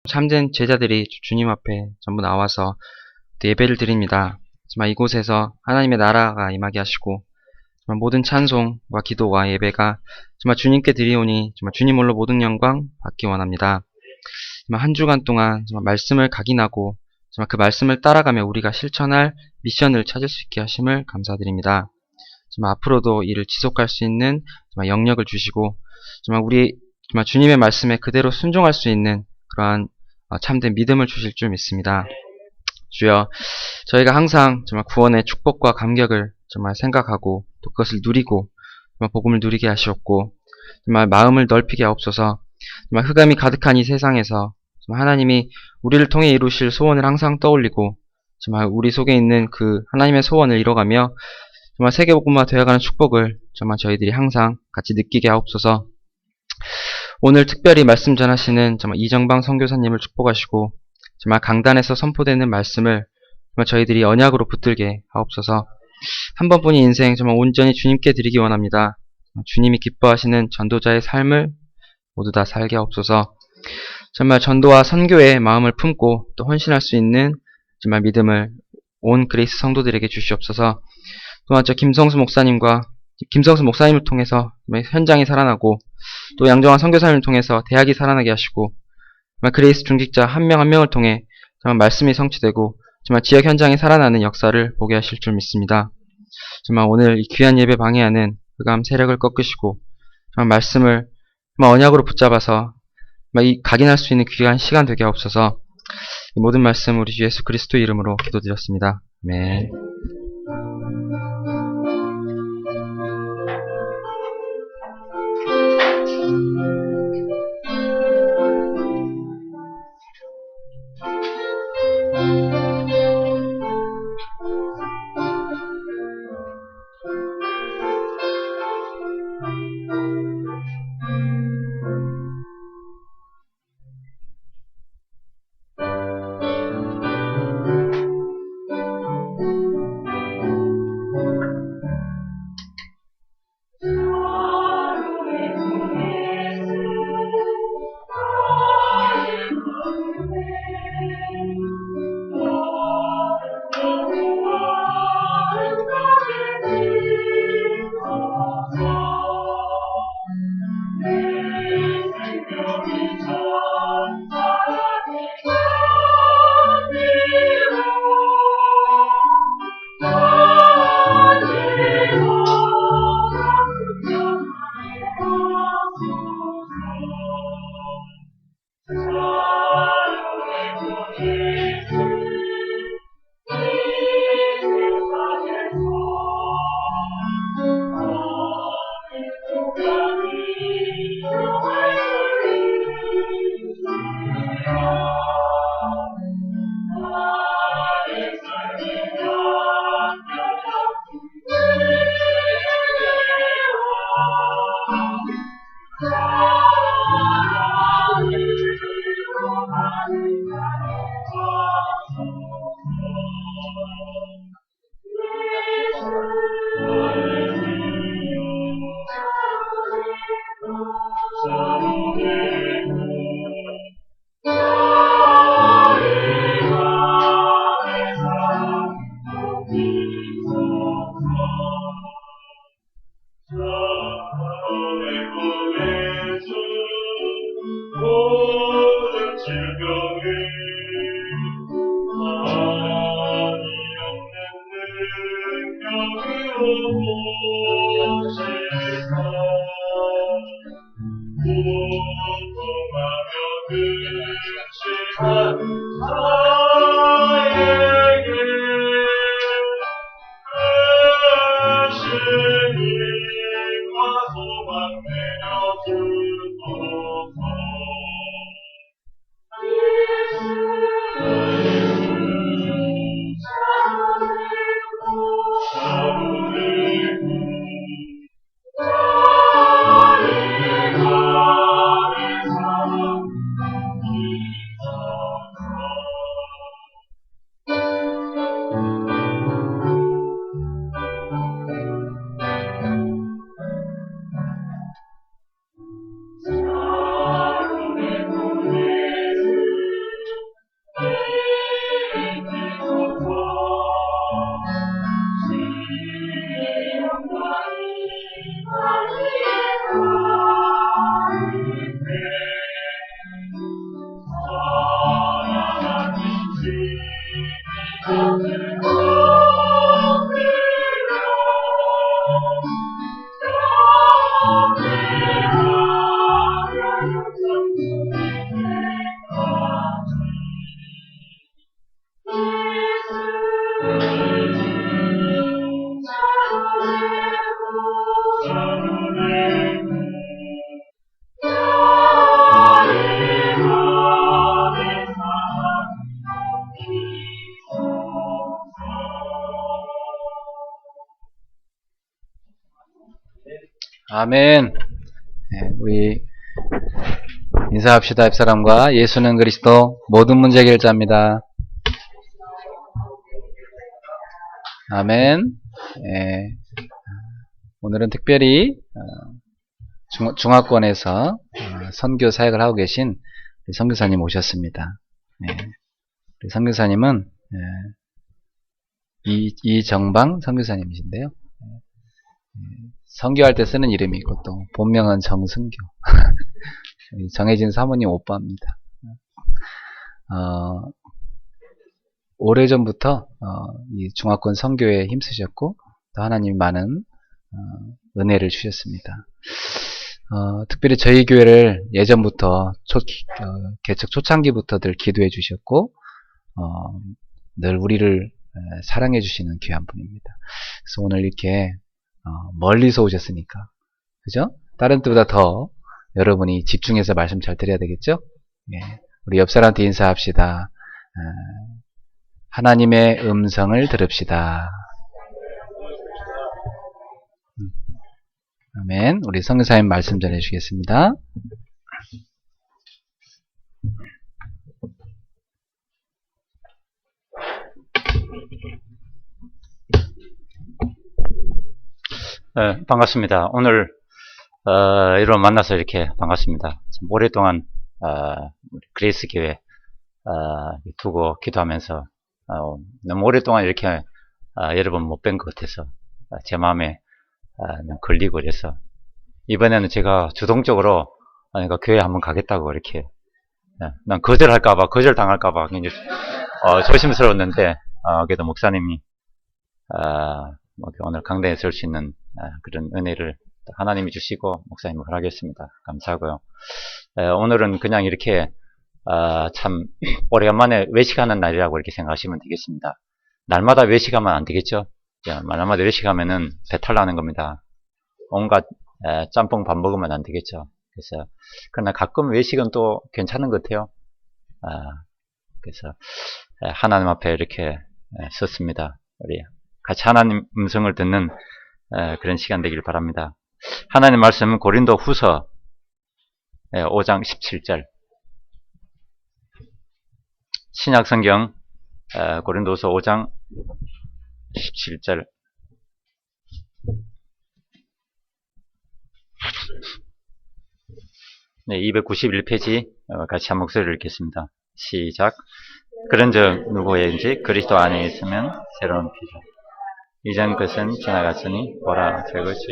참된 제자들이 주님 앞에 전부 나와서 또 예배를 드립니다. 정말 이곳에서 하나님의 나라가 임하게 하시고 정말 모든 찬송과 기도와 예배가 정말 주님께 드리오니 정말 주님 홀로 모든 영광 받기 원합니다. 정말 한 주간 동안 정말 말씀을 각인하고 정말 그 말씀을 따라가며 우리가 실천할 미션을 찾을 수 있게 하심을 감사드립니다. 정말 앞으로도 이를 지속할 수 있는 정말 영역을 주시고 정말 주님의 말씀에 그대로 순종할 수 있는 그러한 참된 믿음을 주실 줄 믿습니다. 주여, 저희가 항상 정말 구원의 축복과 감격을 정말 생각하고 또 그것을 누리고 정말 복음을 누리게 하시옵고 정말 마음을 넓히게 하옵소서. 정말 흑암이 가득한 이 세상에서 정말 하나님이 우리를 통해 이루실 소원을 항상 떠올리고 정말 우리 속에 있는 그 하나님의 소원을 이뤄가며 정말 세계복음화 되어가는 축복을 정말 저희들이 항상 같이 느끼게 하옵소서. 오늘 특별히 말씀 전하시는 정말 이정방 선교사님을 축복하시고 정말 강단에서 선포되는 말씀을 정말 저희들이 언약으로 붙들게 하옵소서. 한 번뿐인 인생 정말 온전히 주님께 드리기 원합니다. 주님이 기뻐하시는 전도자의 삶을 모두 다 살게 하옵소서. 정말 전도와 선교의 마음을 품고 또 헌신할 수 있는 정말 믿음을 온 그레이스 성도들에게 주시옵소서. 또한 김성수 목사님을 통해서 현장이 살아나고 또 양정환 선교사님을 통해서 대학이 살아나게 하시고 정말 그레이스 중직자 한 명 한 명을 통해 정말 말씀이 성취되고 정말 지역 현장이 살아나는 역사를 보게 하실 줄 믿습니다. 정말 오늘 이 귀한 예배 방해하는 흑암 세력을 꺾으시고 정말 말씀을 정말 언약으로 붙잡아서 정말 이 각인할 수 있는 귀한 시간 되게 하옵소서. 이 모든 말씀 우리 주 예수 그리스도 이름으로 기도드렸습니다. 아멘. 아멘. 네, 우리 인사합시다. 옆사람과 예수는 그리스도 모든 문제 해결자입니다. 아멘. 네, 오늘은 특별히 중화권에서 선교 사역을 하고 계신 선교사님 오셨습니다. 네, 우리 선교사님은 이정방 선교사님이신데요. 선교할 때 쓰는 이름이고 또 본명은 정승교. 정해진 사모님 오빠입니다. 오래전부터 이 중화권 선교에 힘쓰셨고 또 하나님 많은 은혜를 주셨습니다. 특별히 저희 교회를 예전부터 개척 초창기부터들 기도해 주셨고 늘 우리를 사랑해 주시는 귀한 분입니다. 그래서 오늘 이렇게 멀리서 오셨으니까, 그죠? 다른 때보다 더 여러분이 집중해서 말씀 잘 드려야 되겠죠? 예. 우리 옆 사람한테 인사합시다. 하나님의 음성을 들읍시다. 아멘. 우리 선교사님 말씀 전해 주시겠습니다. 네, 반갑습니다. 오늘 여러분 만나서 이렇게 반갑습니다. 참 오랫동안 그레이스 교회 두고 기도하면서 너무 오랫동안 이렇게 여러분 못 뵌 것 같아서 제 마음에 걸리고 그래서 이번에는 제가 주동적으로 그러니까 교회 한번 가겠다고 이렇게 난 거절할까봐 거절당할까봐 굉장히 조심스러웠는데 그래도 목사님이 오늘 강단에 설 수 있는 그런 은혜를 하나님이 주시고 목사님을 허락했습니다. 감사하고요. 오늘은 그냥 이렇게 참 오래간만에 외식하는 날이라고 이렇게 생각하시면 되겠습니다. 날마다 외식하면 안 되겠죠? 날마다 외식하면은 배탈 나는 겁니다. 온갖 짬뽕 밥 먹으면 안 되겠죠? 그래서 그러나 가끔 외식은 또 괜찮은 것 같아요. 그래서 하나님 앞에 이렇게 섰습니다. 우리 같이 하나님 음성을 듣는 그런 시간 되길 바랍니다. 하나님 말씀은 고린도 후서 5장 17절 신약성경 고린도후서 5장 17절 네, 291페이지 같이 한 목소리를 읽겠습니다. 시작. 그런즉 누구에인지 그리스도 안에 있으면 새로운 피조 이전 것은 지나갔으니 보라 새 것이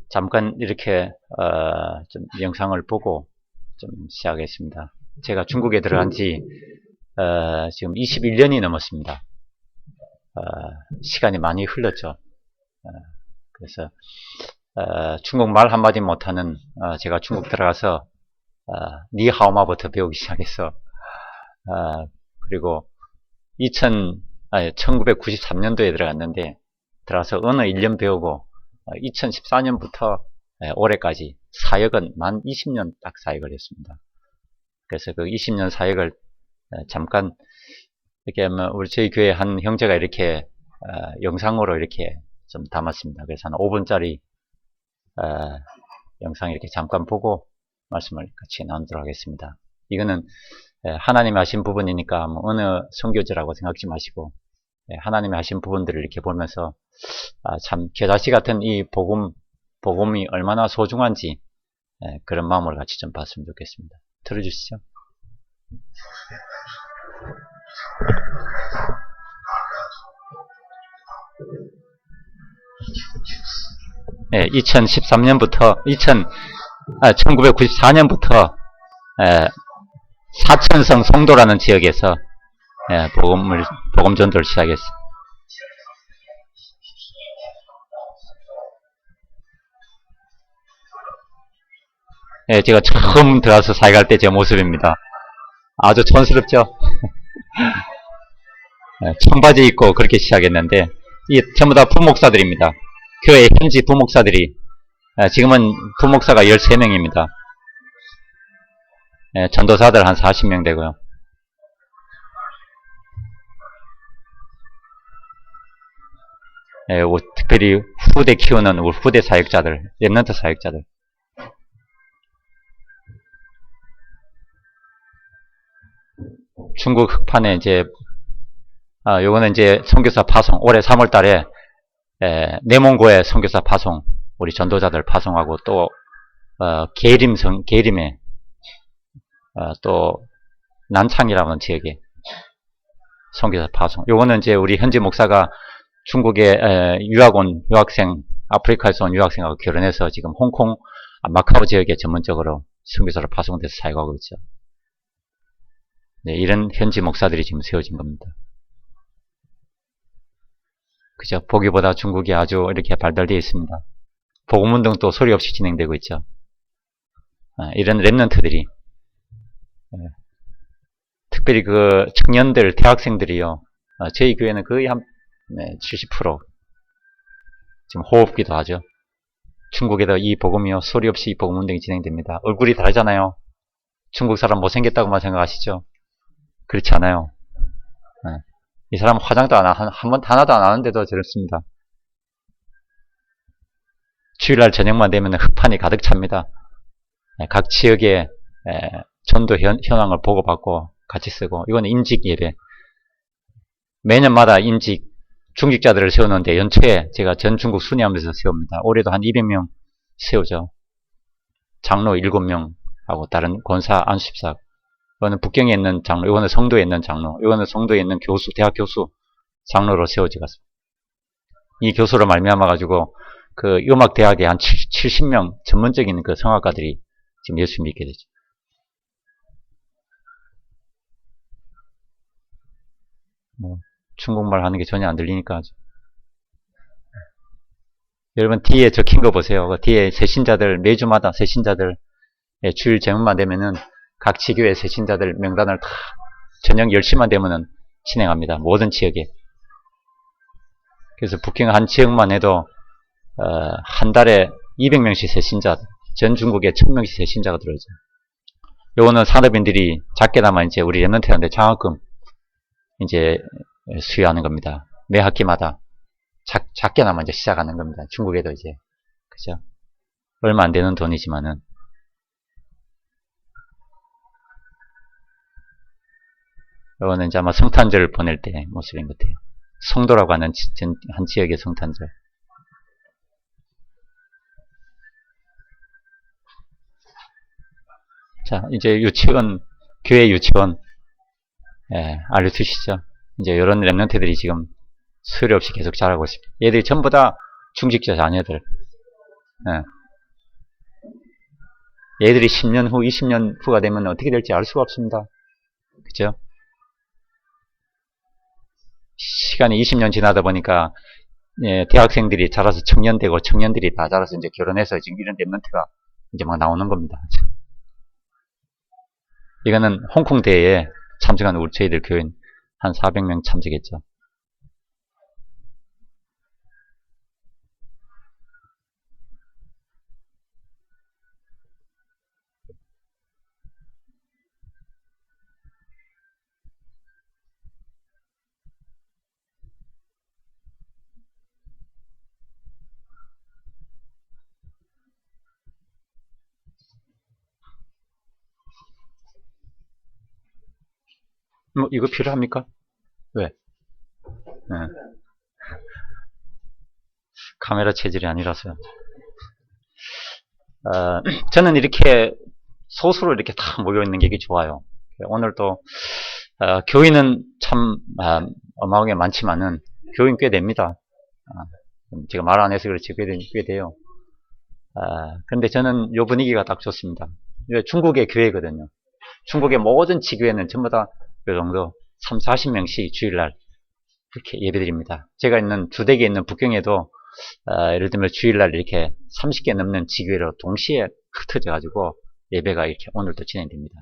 잠깐 이렇게 좀 영상을 보고 좀 시작하겠습니다. 제가 중국에 들어간 지 지금 21년이 넘었습니다. 시간이 많이 흘렀죠. 그래서 중국말 한마디 못하는 제가 중국 들어가서 니하오마부터 배우기 시작해서 그리고 1993년도에 들어갔는데 들어가서 언어 1년 배우고 2014년부터 올해까지 사역은 만 20년 딱 사역을 했습니다. 그래서 그 20년 사역을 잠깐 이렇게 우리 저희 교회 한 형제가 이렇게 영상으로 이렇게 좀 담았습니다. 그래서 한 5분짜리 영상 이렇게 잠깐 보고 말씀을 같이 나누도록 하겠습니다. 이거는 하나님이 하신 부분이니까 뭐 어느 선교지라고 생각지 마시고 하나님이 하신 부분들을 이렇게 보면서 참 겨자씨 같은 이 복음이 얼마나 소중한지 그런 마음으로 같이 좀 봤으면 좋겠습니다. 들어주시죠. 네, 2013년부터 1994년부터 사천성 송도라는 지역에서 복음 전도를 시작했어요. 제가 처음 들어가서 사역할 때 제 모습입니다. 아주 촌스럽죠? 청바지 입고 그렇게 시작했는데, 이 전부 다 부목사들입니다. 교회 현지 부목사들이, 지금은 부목사가 13명입니다. 전도사들 한 40명 되고요. 특별히 후대 키우는 우리 후대 사역자들, 랩런트 사역자들. 중국 흑판에 이제, 요거는 이제 선교사 파송, 올해 3월 달에, 내몽고에 선교사 파송, 우리 전도자들 파송하고 또, 계림에, 또, 난창이라는 지역에 선교사 파송. 요거는 이제 우리 현지 목사가 중국에 유학 온 유학생, 아프리카에서 온 유학생하고 결혼해서 지금 홍콩, 마카오 지역에 전문적으로 선교사로 파송돼서 사역하고 있죠. 네, 이런 현지 목사들이 지금 세워진 겁니다. 그죠? 보기보다 중국이 아주 이렇게 발달되어 있습니다. 복음운동도 소리 없이 진행되고 있죠. 이런 랩런트들이, 특별히 그 청년들, 대학생들이요, 저희 교회는 거의 한 70% 지금 호흡기도 하죠. 중국에도 이 복음이요, 소리 없이 복음운동이 진행됩니다. 얼굴이 다르잖아요. 중국 사람 못생겼다고만 생각하시죠? 그렇지 않아요. 이 사람은 화장도 하나도 안 하는데도 저렇습니다. 주일날 저녁만 되면 흑판이 가득 찹니다. 각 지역의 전도 현황을 보고받고 같이 쓰고, 이건 임직 예배. 매년마다 임직 중직자들을 세우는데 연초에 제가 전 중국 순회하면서 세웁니다. 올해도 한 200명 세우죠. 장로 7명하고 다른 권사 안수집사. 이거는 북경에 있는 장로, 이거는 성도에 있는 장로, 이거는 성도에 있는 교수, 대학 교수 장로로 세워지겠습니다. 이 교수로 말미암아 가지고 그 음악 대학에 한 70명 전문적인 그 성악가들이 지금 예수 믿게 되죠. 중국말 하는 게 전혀 안 들리니까. 여러분 뒤에 적힌 거 보세요. 그 뒤에 새신자들, 매주마다 새신자들 주일 제목만 되면은 각 지교의 새신자들 명단을 다 저녁 10시만 되면은 진행합니다. 모든 지역에. 그래서 북경 한 지역만 해도 한 달에 200명씩 새신자, 전 중국에 1000명씩 새신자가 들어오죠. 요거는 산업인들이 작게나마 이제 우리 랩런트한테 장학금 이제 수여하는 겁니다. 매 학기마다 작게나마 이제 시작하는 겁니다. 중국에도 이제, 그죠? 얼마 안 되는 돈이지만은. 이거는 이제 아마 성탄절 보낼 때 모습인 것 같아요. 송도라고 하는 한 지역의 성탄절. 자, 이제 유치원, 교회 유치원, 알려주시죠. 이제 이런 랩런트들이 지금 수요일 없이 계속 자라고 있습니다. 얘들이 전부 다 중직자 자녀들. 얘들이 10년 후, 20년 후가 되면 어떻게 될지 알 수가 없습니다. 그죠? 시간이 20년 지나다 보니까 대학생들이 자라서 청년 되고 청년들이 다 자라서 이제 결혼해서 지금 이런 랩런트가 이제 막 나오는 겁니다. 이거는 홍콩 대회에 참석한 우리 저희들 교인 한 400명 참석했죠. 뭐 이거 필요합니까? 왜? 카메라 체질이 아니라서요. 저는 이렇게 소수로 이렇게 다 모여있는 게 이게 좋아요. 오늘도 교인은 참 어마어마하게 많지만은 교인 꽤 됩니다. 제가 말 안 해서 그렇지 꽤 돼요. 근데 저는 요 분위기가 딱 좋습니다. 이게 중국의 교회거든요. 중국의 모든 지교회는 전부 다 요 정도 3, 40명씩 주일날 이렇게 예배드립니다. 제가 있는 주택에 있는 북경에도 예를 들면 주일날 이렇게 30개 넘는 지교회로 동시에 흩어져 가지고 예배가 이렇게 오늘도 진행됩니다.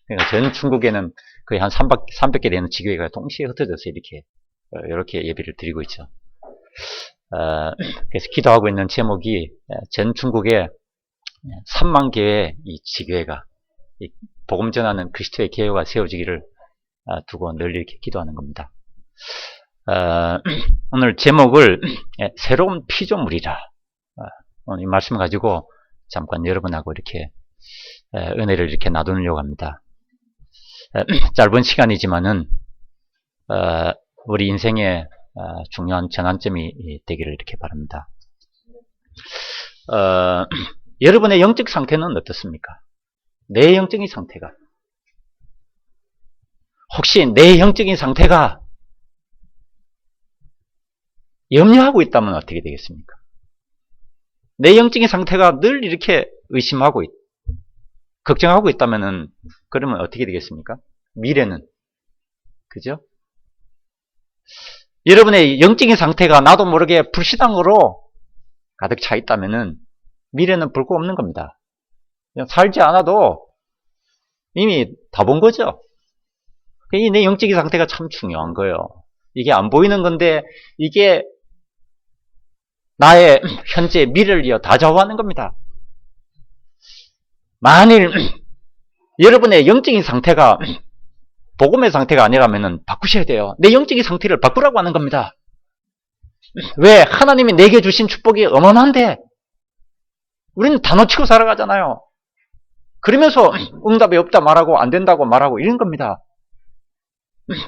그러니까 전 중국에는 거의 한 300개 되는 지교회가 동시에 흩어져서 이렇게 예배를 드리고 있죠. 그래서 기도하고 있는 제목이 전 중국에 3만 개의 이 지교회가 이 복음 전하는 그리스도의 교회가 세워지기를 두고 늘 이렇게 기도하는 겁니다. 오늘 제목을 새로운 피조물이라 오늘 이 말씀을 가지고 잠깐 여러분하고 이렇게 은혜를 이렇게 나누려고 합니다. 짧은 시간이지만은 우리 인생의 중요한 전환점이 되기를 이렇게 바랍니다. 여러분의 영적 상태는 어떻습니까? 내 영적인 상태가 혹시 내 영적인 상태가 염려하고 있다면 어떻게 되겠습니까? 내 영적인 상태가 늘 이렇게 의심하고 걱정하고 있다면은 그러면 어떻게 되겠습니까? 미래는 그죠? 여러분의 영적인 상태가 나도 모르게 불신앙으로 가득 차 있다면은 미래는 볼 거 없는 겁니다. 그냥 살지 않아도 이미 다 본 거죠. 이 내 영적인 상태가 참 중요한 거예요. 이게 안 보이는 건데 이게 나의 현재 미래를 이어 다 좌우하는 겁니다. 만일 여러분의 영적인 상태가 복음의 상태가 아니라면 바꾸셔야 돼요. 내 영적인 상태를 바꾸라고 하는 겁니다. 왜? 하나님이 내게 주신 축복이 어마어마한데 우리는 다 놓치고 살아가잖아요. 그러면서 응답이 없다 말하고 안 된다고 말하고 이런 겁니다.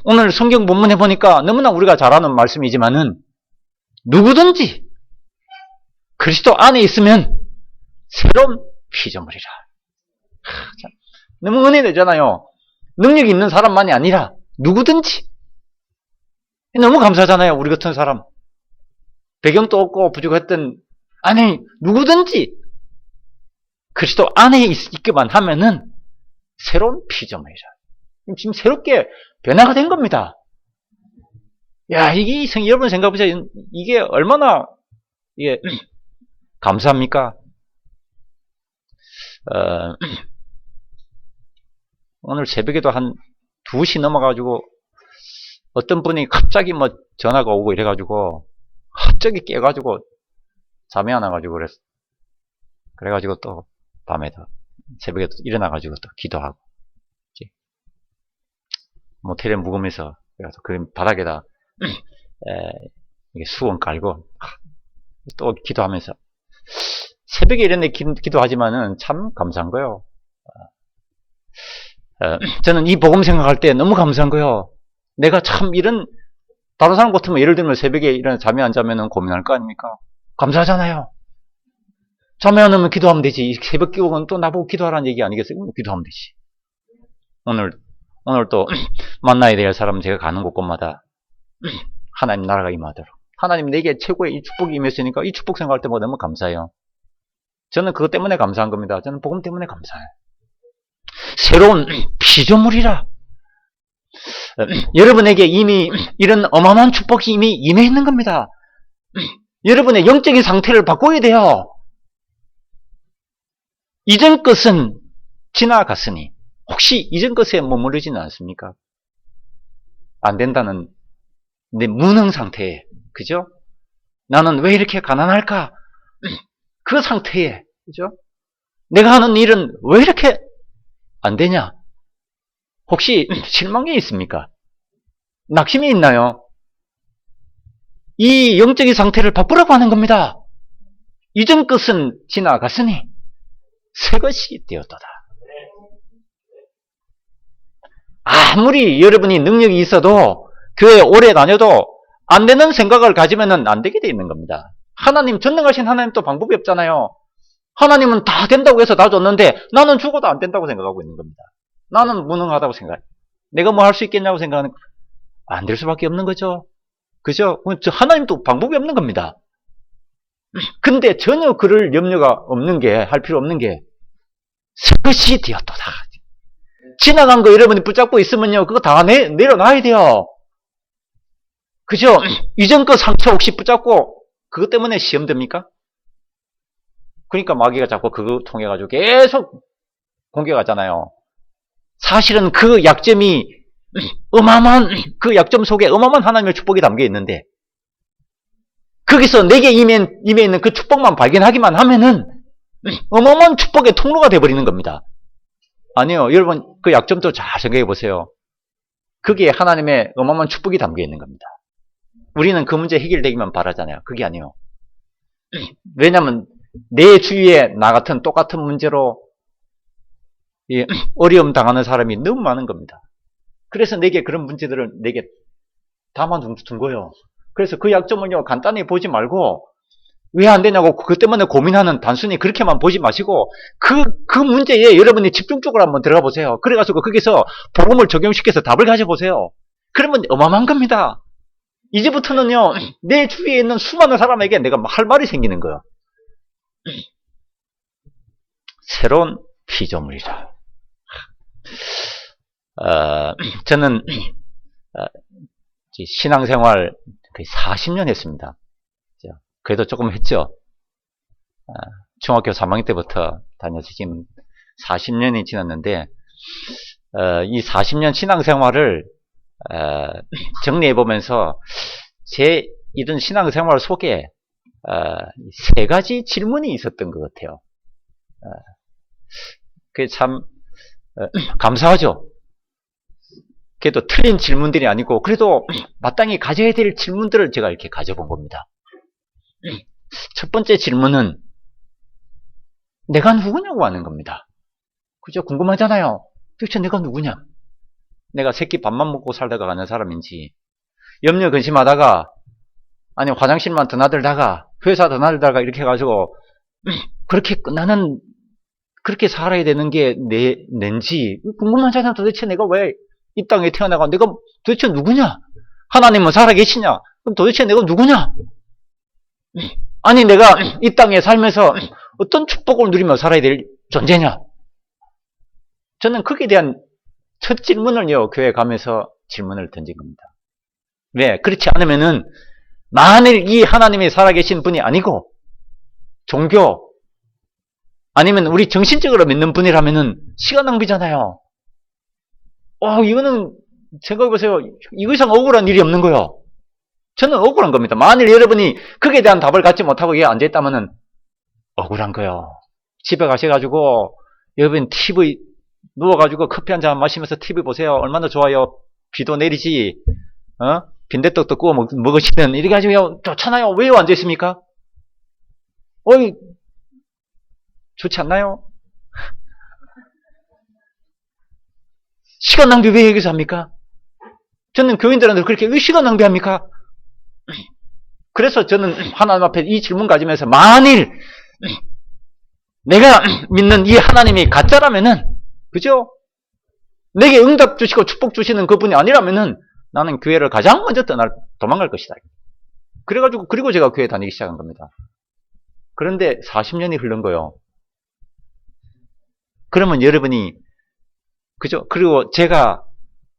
오늘 성경 본문에 보니까 너무나 우리가 잘 아는 말씀이지만은 누구든지 그리스도 안에 있으면 새로운 피조물이라. 너무 은혜되잖아요. 능력이 있는 사람만이 아니라 누구든지. 너무 감사하잖아요. 우리 같은 사람. 배경도 없고 부족했던 아니 누구든지 그리스도 안에 있기만 하면은 새로운 피조물이라. 지금 새롭게 변화가 된 겁니다. 야, 이게 여러분 생각해보세요. 이게 얼마나 이게 감사합니까? 오늘 새벽에도 한 2시 넘어가지고 어떤 분이 갑자기 뭐 전화가 오고 이래가지고 갑자기 깨가지고 잠이 안 와가지고 그래가지고 또 밤에도 새벽에 또 일어나가지고 또 기도하고 모텔에 묵으면서 그 바닥에다 이게 수건 깔고 또 기도하면서 새벽에 이런 기도하지만은 참 감사한 거예요. 저는 이 복음 생각할 때 너무 감사한 거예요. 내가 참 이런 다른 사람 같으면 예를 들면 새벽에 일어나 잠이 안 자면은 고민할 거 아닙니까? 감사하잖아요. 잠이 안 오면 기도하면 되지. 새벽 기도는 또 나보고 기도하라는 얘기 아니겠어요? 기도하면 되지. 오늘 또 만나야 될 사람 제가 가는 곳곳마다 하나님 나라가 임하도록 하나님 내게 최고의 이 축복이 임했으니까 이 축복 생각할 때마다 너무 감사해요. 저는 그것 때문에 감사한 겁니다. 저는 복음 때문에 감사해요. 새로운 피조물이라. 여러분에게 이미 이런 어마어마한 축복이 이미 임해 있는 겁니다. 여러분의 영적인 상태를 바꿔야 돼요. 이전 것은 지나갔으니 혹시 이전 것에 머무르지는 않습니까? 안 된다는 내 무능 상태에 그죠? 나는 왜 이렇게 가난할까? 그 상태에 그죠? 내가 하는 일은 왜 이렇게 안 되냐? 혹시 실망이 있습니까? 낙심이 있나요? 이 영적인 상태를 바꾸라고 하는 겁니다. 이전 것은 지나갔으니 새 것이 되었도다. 아무리 여러분이 능력이 있어도 교회 오래 다녀도 안 되는 생각을 가지면 안 되게 돼 있는 겁니다. 하나님, 전능하신 하나님 또 방법이 없잖아요. 하나님은 다 된다고 해서 다 줬는데 나는 죽어도 안 된다고 생각하고 있는 겁니다. 나는 무능하다고 생각해. 내가 뭐 할 수 있겠냐고 생각하는 안 될 수밖에 없는 거죠. 그죠? 하나님도 방법이 없는 겁니다. 근데 전혀 그럴 염려가 없는 게, 할 필요 없는 게, 그것이 되었도다. 지나간 거 여러분이 붙잡고 있으면요, 그거 다 내려놔야 돼요. 그죠? 이전 거 상처 혹시 붙잡고, 그것 때문에 시험 됩니까? 그러니까 마귀가 자꾸 그거 통해가지고 계속 공격하잖아요. 사실은 그 약점이 어마어마한, 그 약점 속에 어마어마한 하나님의 축복이 담겨 있는데, 거기서 내게 임해 있는 그 축복만 발견하기만 하면은 어마어마한 축복의 통로가 되어버리는 겁니다. 아니요, 여러분 그 약점도 잘 생각해 보세요. 거기에 하나님의 어마어마한 축복이 담겨 있는 겁니다. 우리는 그 문제 해결되기만 바라잖아요. 그게 아니에요. 왜냐하면 내 주위에 나 같은 똑같은 문제로 어려움 당하는 사람이 너무 많은 겁니다. 그래서 내게 그런 문제들을 내게 담아둔 거예요. 그래서 그 약점은요, 간단히 보지 말고, 왜 안 되냐고 그것 때문에 고민하는 단순히 그렇게만 보지 마시고, 그 문제에 여러분이 집중적으로 한번 들어가 보세요. 그래가지고 거기서 복음을 적용시켜서 답을 가져보세요. 그러면 어마어마한 겁니다. 이제부터는요, 내 주위에 있는 수많은 사람에게 내가 할 말이 생기는 거예요. 새로운 피조물이라. 저는 신앙생활 거의 40년 했습니다. 그래도 조금 했죠. 중학교 3학년 때부터 다녀서 지금 40년이 지났는데, 이 40년 신앙생활을 정리해보면서 제 이런 신앙생활 속에 세 가지 질문이 있었던 것 같아요. 그게 참 감사하죠. 그래도 틀린 질문들이 아니고 그래도 마땅히 가져야 될 질문들을 제가 이렇게 가져본 겁니다. 첫 번째 질문은 내가 누구냐고 하는 겁니다. 그죠? 궁금하잖아요. 도대체 내가 누구냐? 내가 새끼 밥만 먹고 살다가 가는 사람인지, 염려 근심하다가, 아니 화장실만 드나들다가, 회사 드나들다가 이렇게 해가지고 그렇게 끝나는, 그렇게 살아야 되는 게 낸지 궁금하잖아요. 도대체 내가 왜 이 땅에 태어나가, 내가 도대체 누구냐? 하나님은 살아계시냐? 그럼 도대체 내가 누구냐? 아니 내가 이 땅에 살면서 어떤 축복을 누리며 살아야 될 존재냐? 저는 거기에 대한 첫 질문을요, 교회 가면서 질문을 던진 겁니다. 왜? 그렇지 않으면은 만일 이 하나님이 살아계신 분이 아니고 종교 아니면 우리 정신적으로 믿는 분이라면은 시간 낭비잖아요. 이거는 생각해보세요. 이거 이상 억울한 일이 없는 거예요. 저는 억울한 겁니다. 만일 여러분이 거기에 대한 답을 갖지 못하고 여기 앉아있다면은 억울한 거예요. 집에 가셔가지고 여러분 TV 누워가지고 커피 한 잔 마시면서 TV 보세요. 얼마나 좋아요. 비도 내리지, 빈대떡도 구워 먹으시는, 이렇게 가지고 좋잖아요. 왜 앉아있습니까? 좋지 않나요? 시간 낭비 왜 여기서 합니까? 저는 교인들한테 그렇게 왜 시간 낭비합니까? 그래서 저는 하나님 앞에 이 질문 가지면서 만일 내가 믿는 이 하나님이 가짜라면은, 그죠? 내게 응답 주시고 축복 주시는 그분이 아니라면은 나는 교회를 가장 먼저 도망갈 것이다. 그리고 제가 교회 다니기 시작한 겁니다. 그런데 40년이 흐른 거예요. 그러면 여러분이, 그죠? 그리고 제가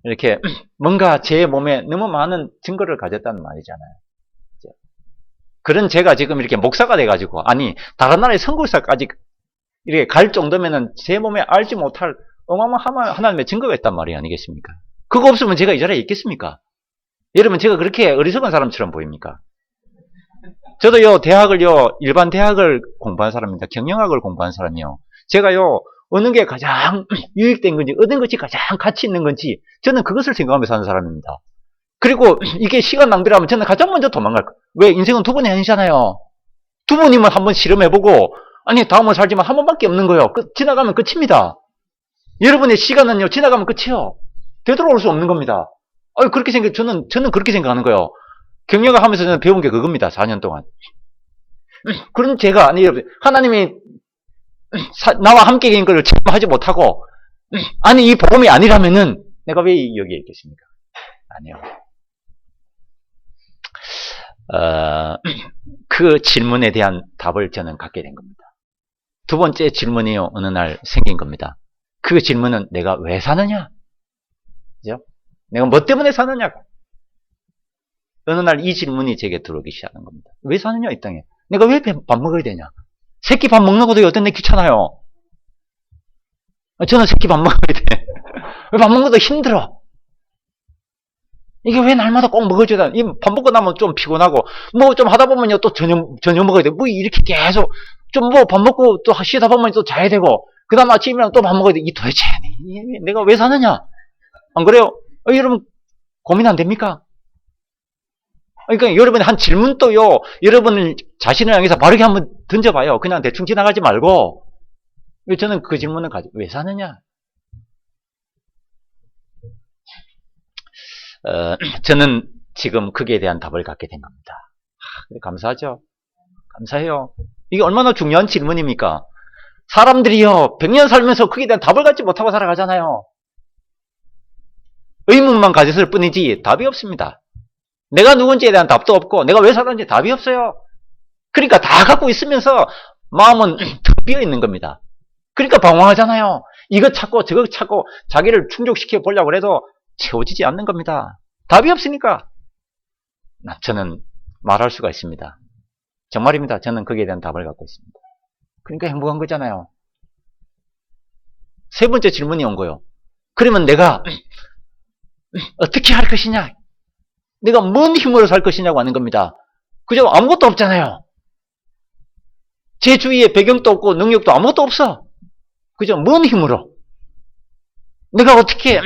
이렇게 뭔가 제 몸에 너무 많은 증거를 가졌다는 말이잖아요. 그런 제가 지금 이렇게 목사가 돼가지고, 아니, 다른 나라의 선교사까지 이렇게 갈 정도면은 제 몸에 알지 못할 어마어마한 하나님의 증거가 있단 말이 아니겠습니까? 그거 없으면 제가 이 자리에 있겠습니까? 여러분, 제가 그렇게 어리석은 사람처럼 보입니까? 저도요, 일반 대학을 공부한 사람입니다. 경영학을 공부한 사람이요. 제가요, 어느 게 가장 유익된 건지, 얻은 것이 가장 가치 있는 건지, 저는 그것을 생각하면서 사는 사람입니다. 그리고 이게 시간 낭비라면 저는 가장 먼저 도망갈 거예요. 왜? 인생은 두 번이 아니잖아요. 두 번이면 한번 실험해보고, 아니, 다음을 살지만 한 번밖에 없는 거예요. 지나가면 끝입니다. 여러분의 시간은요, 지나가면 끝이에요. 되돌아올 수 없는 겁니다. 저는 그렇게 생각하는 거예요. 경영을 하면서 저는 배운 게 그겁니다. 4년 동안. 그런 제가, 아니, 하나님이 나와 함께 계신 걸 체험하지 못하고, 아니, 이 복음이 아니라면은 내가 왜 여기에 있겠습니까? 아니요. 그 질문에 대한 답을 저는 갖게 된 겁니다. 두 번째 질문이 어느 날 생긴 겁니다. 그 질문은 내가 왜 사느냐? 그죠? 내가 뭐 때문에 사느냐? 어느 날 이 질문이 제게 들어오기 시작하는 겁니다. 왜 사느냐, 이 땅에? 내가 왜 밥 먹어야 되냐? 새끼 밥 먹는 것도 어떤 데 귀찮아요. 저는 새끼 밥 먹어야 돼. 왜 밥 먹는 것도 힘들어? 이게 왜 날마다 꼭 먹어줘야 돼? 밥 먹고 나면 좀 피곤하고, 뭐 좀 하다 보면요, 또 저녁 먹어야 돼. 뭐 이렇게 계속, 좀 뭐 밥 먹고 또 쉬다 보면 또 자야 되고, 그 다음 아침이면 또 밥 먹어야 돼. 이 도대체, 내가 왜 사느냐? 안 그래요? 여러분, 고민 안 됩니까? 그러니까 여러분이 한 질문도요, 여러분 자신을 향해서 바르게 한번 던져봐요. 그냥 대충 지나가지 말고. 저는 그 질문을 가지고, 왜 사느냐? 저는 지금 거기에 대한 답을 갖게 된 겁니다. 감사하죠? 감사해요. 이게 얼마나 중요한 질문입니까? 사람들이요, 100년 살면서 거기에 대한 답을 갖지 못하고 살아가잖아요. 의문만 가졌을 뿐이지 답이 없습니다. 내가 누군지에 대한 답도 없고, 내가 왜 살았는지 답이 없어요. 그러니까 다 갖고 있으면서 마음은 텅 비어 있는 겁니다. 그러니까 방황하잖아요. 이거 찾고 저거 찾고 자기를 충족시켜 보려고 해도 채워지지 않는 겁니다. 답이 없으니까. 저는 말할 수가 있습니다. 정말입니다. 저는 거기에 대한 답을 갖고 있습니다. 그러니까 행복한 거잖아요. 세 번째 질문이 온 거예요. 그러면 내가 어떻게 할 것이냐? 내가 뭔 힘으로 살 것이냐고 하는 겁니다. 그죠? 아무것도 없잖아요. 제 주위에 배경도 없고 능력도 아무것도 없어. 그죠? 뭔 힘으로? 내가 어떻게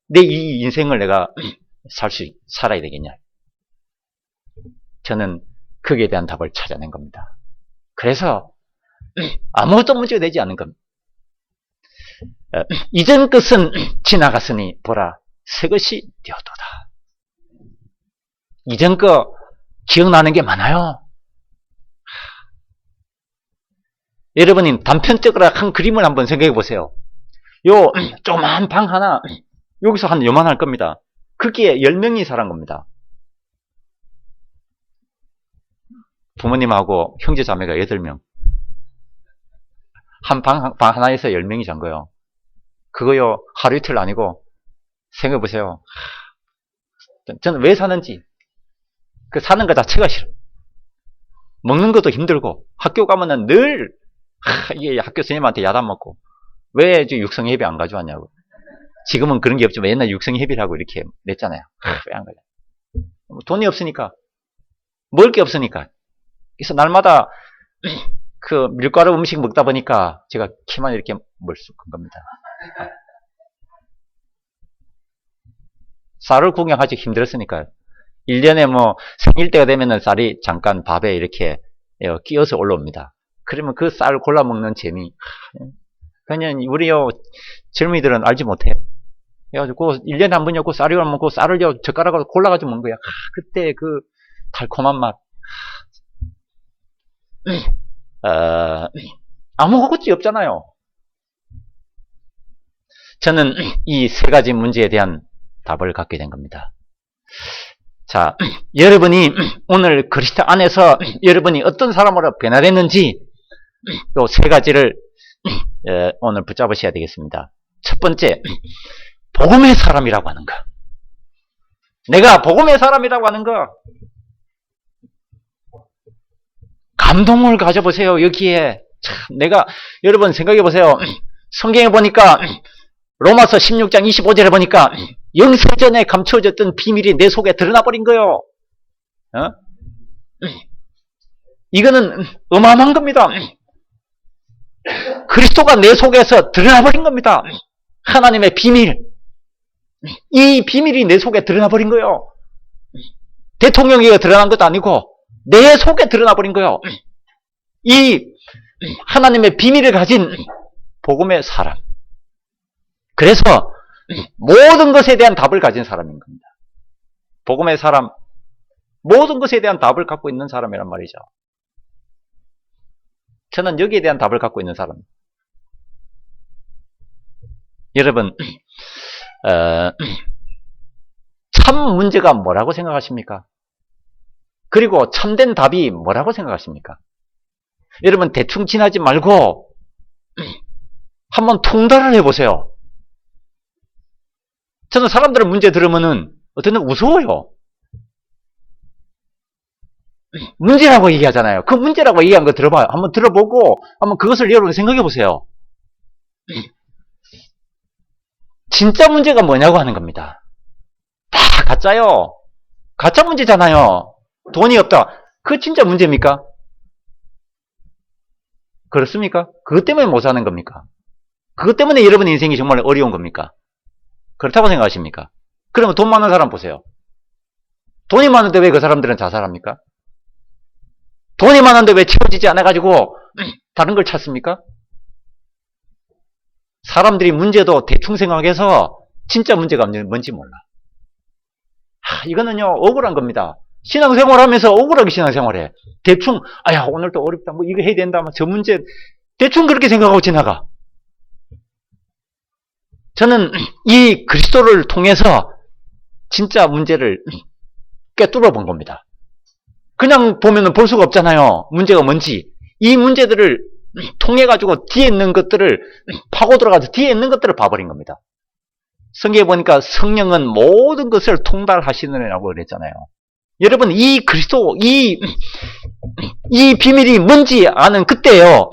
내 이 인생을 내가 살아야 되겠냐? 저는 거기에 대한 답을 찾아낸 겁니다. 그래서 아무것도 문제가 되지 않은 겁니다. 이전 것은 지나갔으니 보라, 새 것이 되었도다. 이전 거 기억나는 게 많아요. 여러분이 단편적으로 한 그림을 한번 생각해 보세요. 요 조그만 방 하나, 여기서 한 요만할 겁니다. 거기에 10명이 살은 겁니다. 부모님하고 형제 자매가 8명. 한 방 하나에서 10명이 잔 거예요. 그거요, 하루 이틀 아니고, 생각해 보세요. 저는 왜 사는지, 그 사는 거 자체가 싫어. 먹는 것도 힘들고, 학교 가면은 늘, 이게 학교 선생님한테 야단 먹고, 왜 육성회비 안 가져왔냐고. 지금은 그런 게 없지만 옛날 육성회비라고 이렇게 냈잖아요. 왜 안 가져? 돈이 없으니까. 먹을 게 없으니까. 그래서 날마다 그 밀가루 음식 먹다 보니까 제가 키만 이렇게 멀쑥한 겁니다. 쌀을 구경하기 힘들었으니까요. 1년에 뭐 생일 때가 되면은 쌀이 잠깐 밥에 이렇게 끼어서 올라옵니다. 그러면 그 쌀 골라 먹는 재미. 그냥 우리요 젊은이들은 알지 못해. 그래가지고 1년에 한 번이었고 쌀이 먹고 쌀을 젓가락으로 골라가지고 먹는 거야. 그때 그 달콤한 맛. 아무것도 없잖아요. 저는 이 세 가지 문제에 대한 답을 갖게 된 겁니다. 자, 여러분이 오늘 그리스도 안에서 여러분이 어떤 사람으로 변화됐는지 이 세 가지를 오늘 붙잡으셔야 되겠습니다. 첫 번째, 복음의 사람이라고 하는 거. 내가 복음의 사람이라고 하는 거. 감동을 가져보세요. 여기에 참 내가 여러분 생각해 보세요. 성경에 보니까 로마서 16장 25절에 보니까 영세전에 감추어졌던 비밀이 내 속에 드러나 버린 거예요. 이거는 어마어마한 겁니다. 그리스도가 내 속에서 드러나 버린 겁니다. 하나님의 비밀. 이 비밀이 내 속에 드러나 버린 거예요. 대통령이 드러난 것도 아니고 내 속에 드러나 버린 거예요. 이 하나님의 비밀을 가진 복음의 사람. 그래서 모든 것에 대한 답을 가진 사람인 겁니다. 복음의 사람, 모든 것에 대한 답을 갖고 있는 사람이란 말이죠. 저는 여기에 대한 답을 갖고 있는 사람. 여러분, 참 문제가 뭐라고 생각하십니까? 그리고 참된 답이 뭐라고 생각하십니까? 여러분 대충 지나지 말고 한번 통달을 해보세요. 저는 사람들의 문제 들으면은 어떤 때 무서워요. 문제라고 얘기하잖아요. 그 문제라고 얘기한 거 들어봐요. 한번 들어보고 한번 그것을 여러분 생각해 보세요. 진짜 문제가 뭐냐고 하는 겁니다. 다 가짜요. 가짜 문제잖아요. 돈이 없다. 그거 진짜 문제입니까? 그렇습니까? 그것 때문에 못 사는 겁니까? 그것 때문에 여러분의 인생이 정말 어려운 겁니까? 그렇다고 생각하십니까? 그러면 돈 많은 사람 보세요. 돈이 많은데 왜 그 사람들은 자살합니까? 돈이 많은데 왜 채워지지 않아가지고 다른 걸 찾습니까? 사람들이 문제도 대충 생각해서 진짜 문제가 뭔지 몰라. 이거는요 억울한 겁니다. 신앙생활 하면서 억울하게 신앙생활해. 대충 아야 오늘 또 어렵다 뭐 이거 해야 된다 저 문제 대충 그렇게 생각하고 지나가. 저는 이 그리스도를 통해서 진짜 문제를 꿰뚫어 본 겁니다. 그냥 보면은 볼 수가 없잖아요. 문제가 뭔지. 이 문제들을 통해 가지고 뒤에 있는 것들을 파고 들어가서 뒤에 있는 것들을 봐버린 겁니다. 성경에 보니까 성령은 모든 것을 통달하시느라고 그랬잖아요. 여러분 이 그리스도 이 비밀이 뭔지 아는 그때요.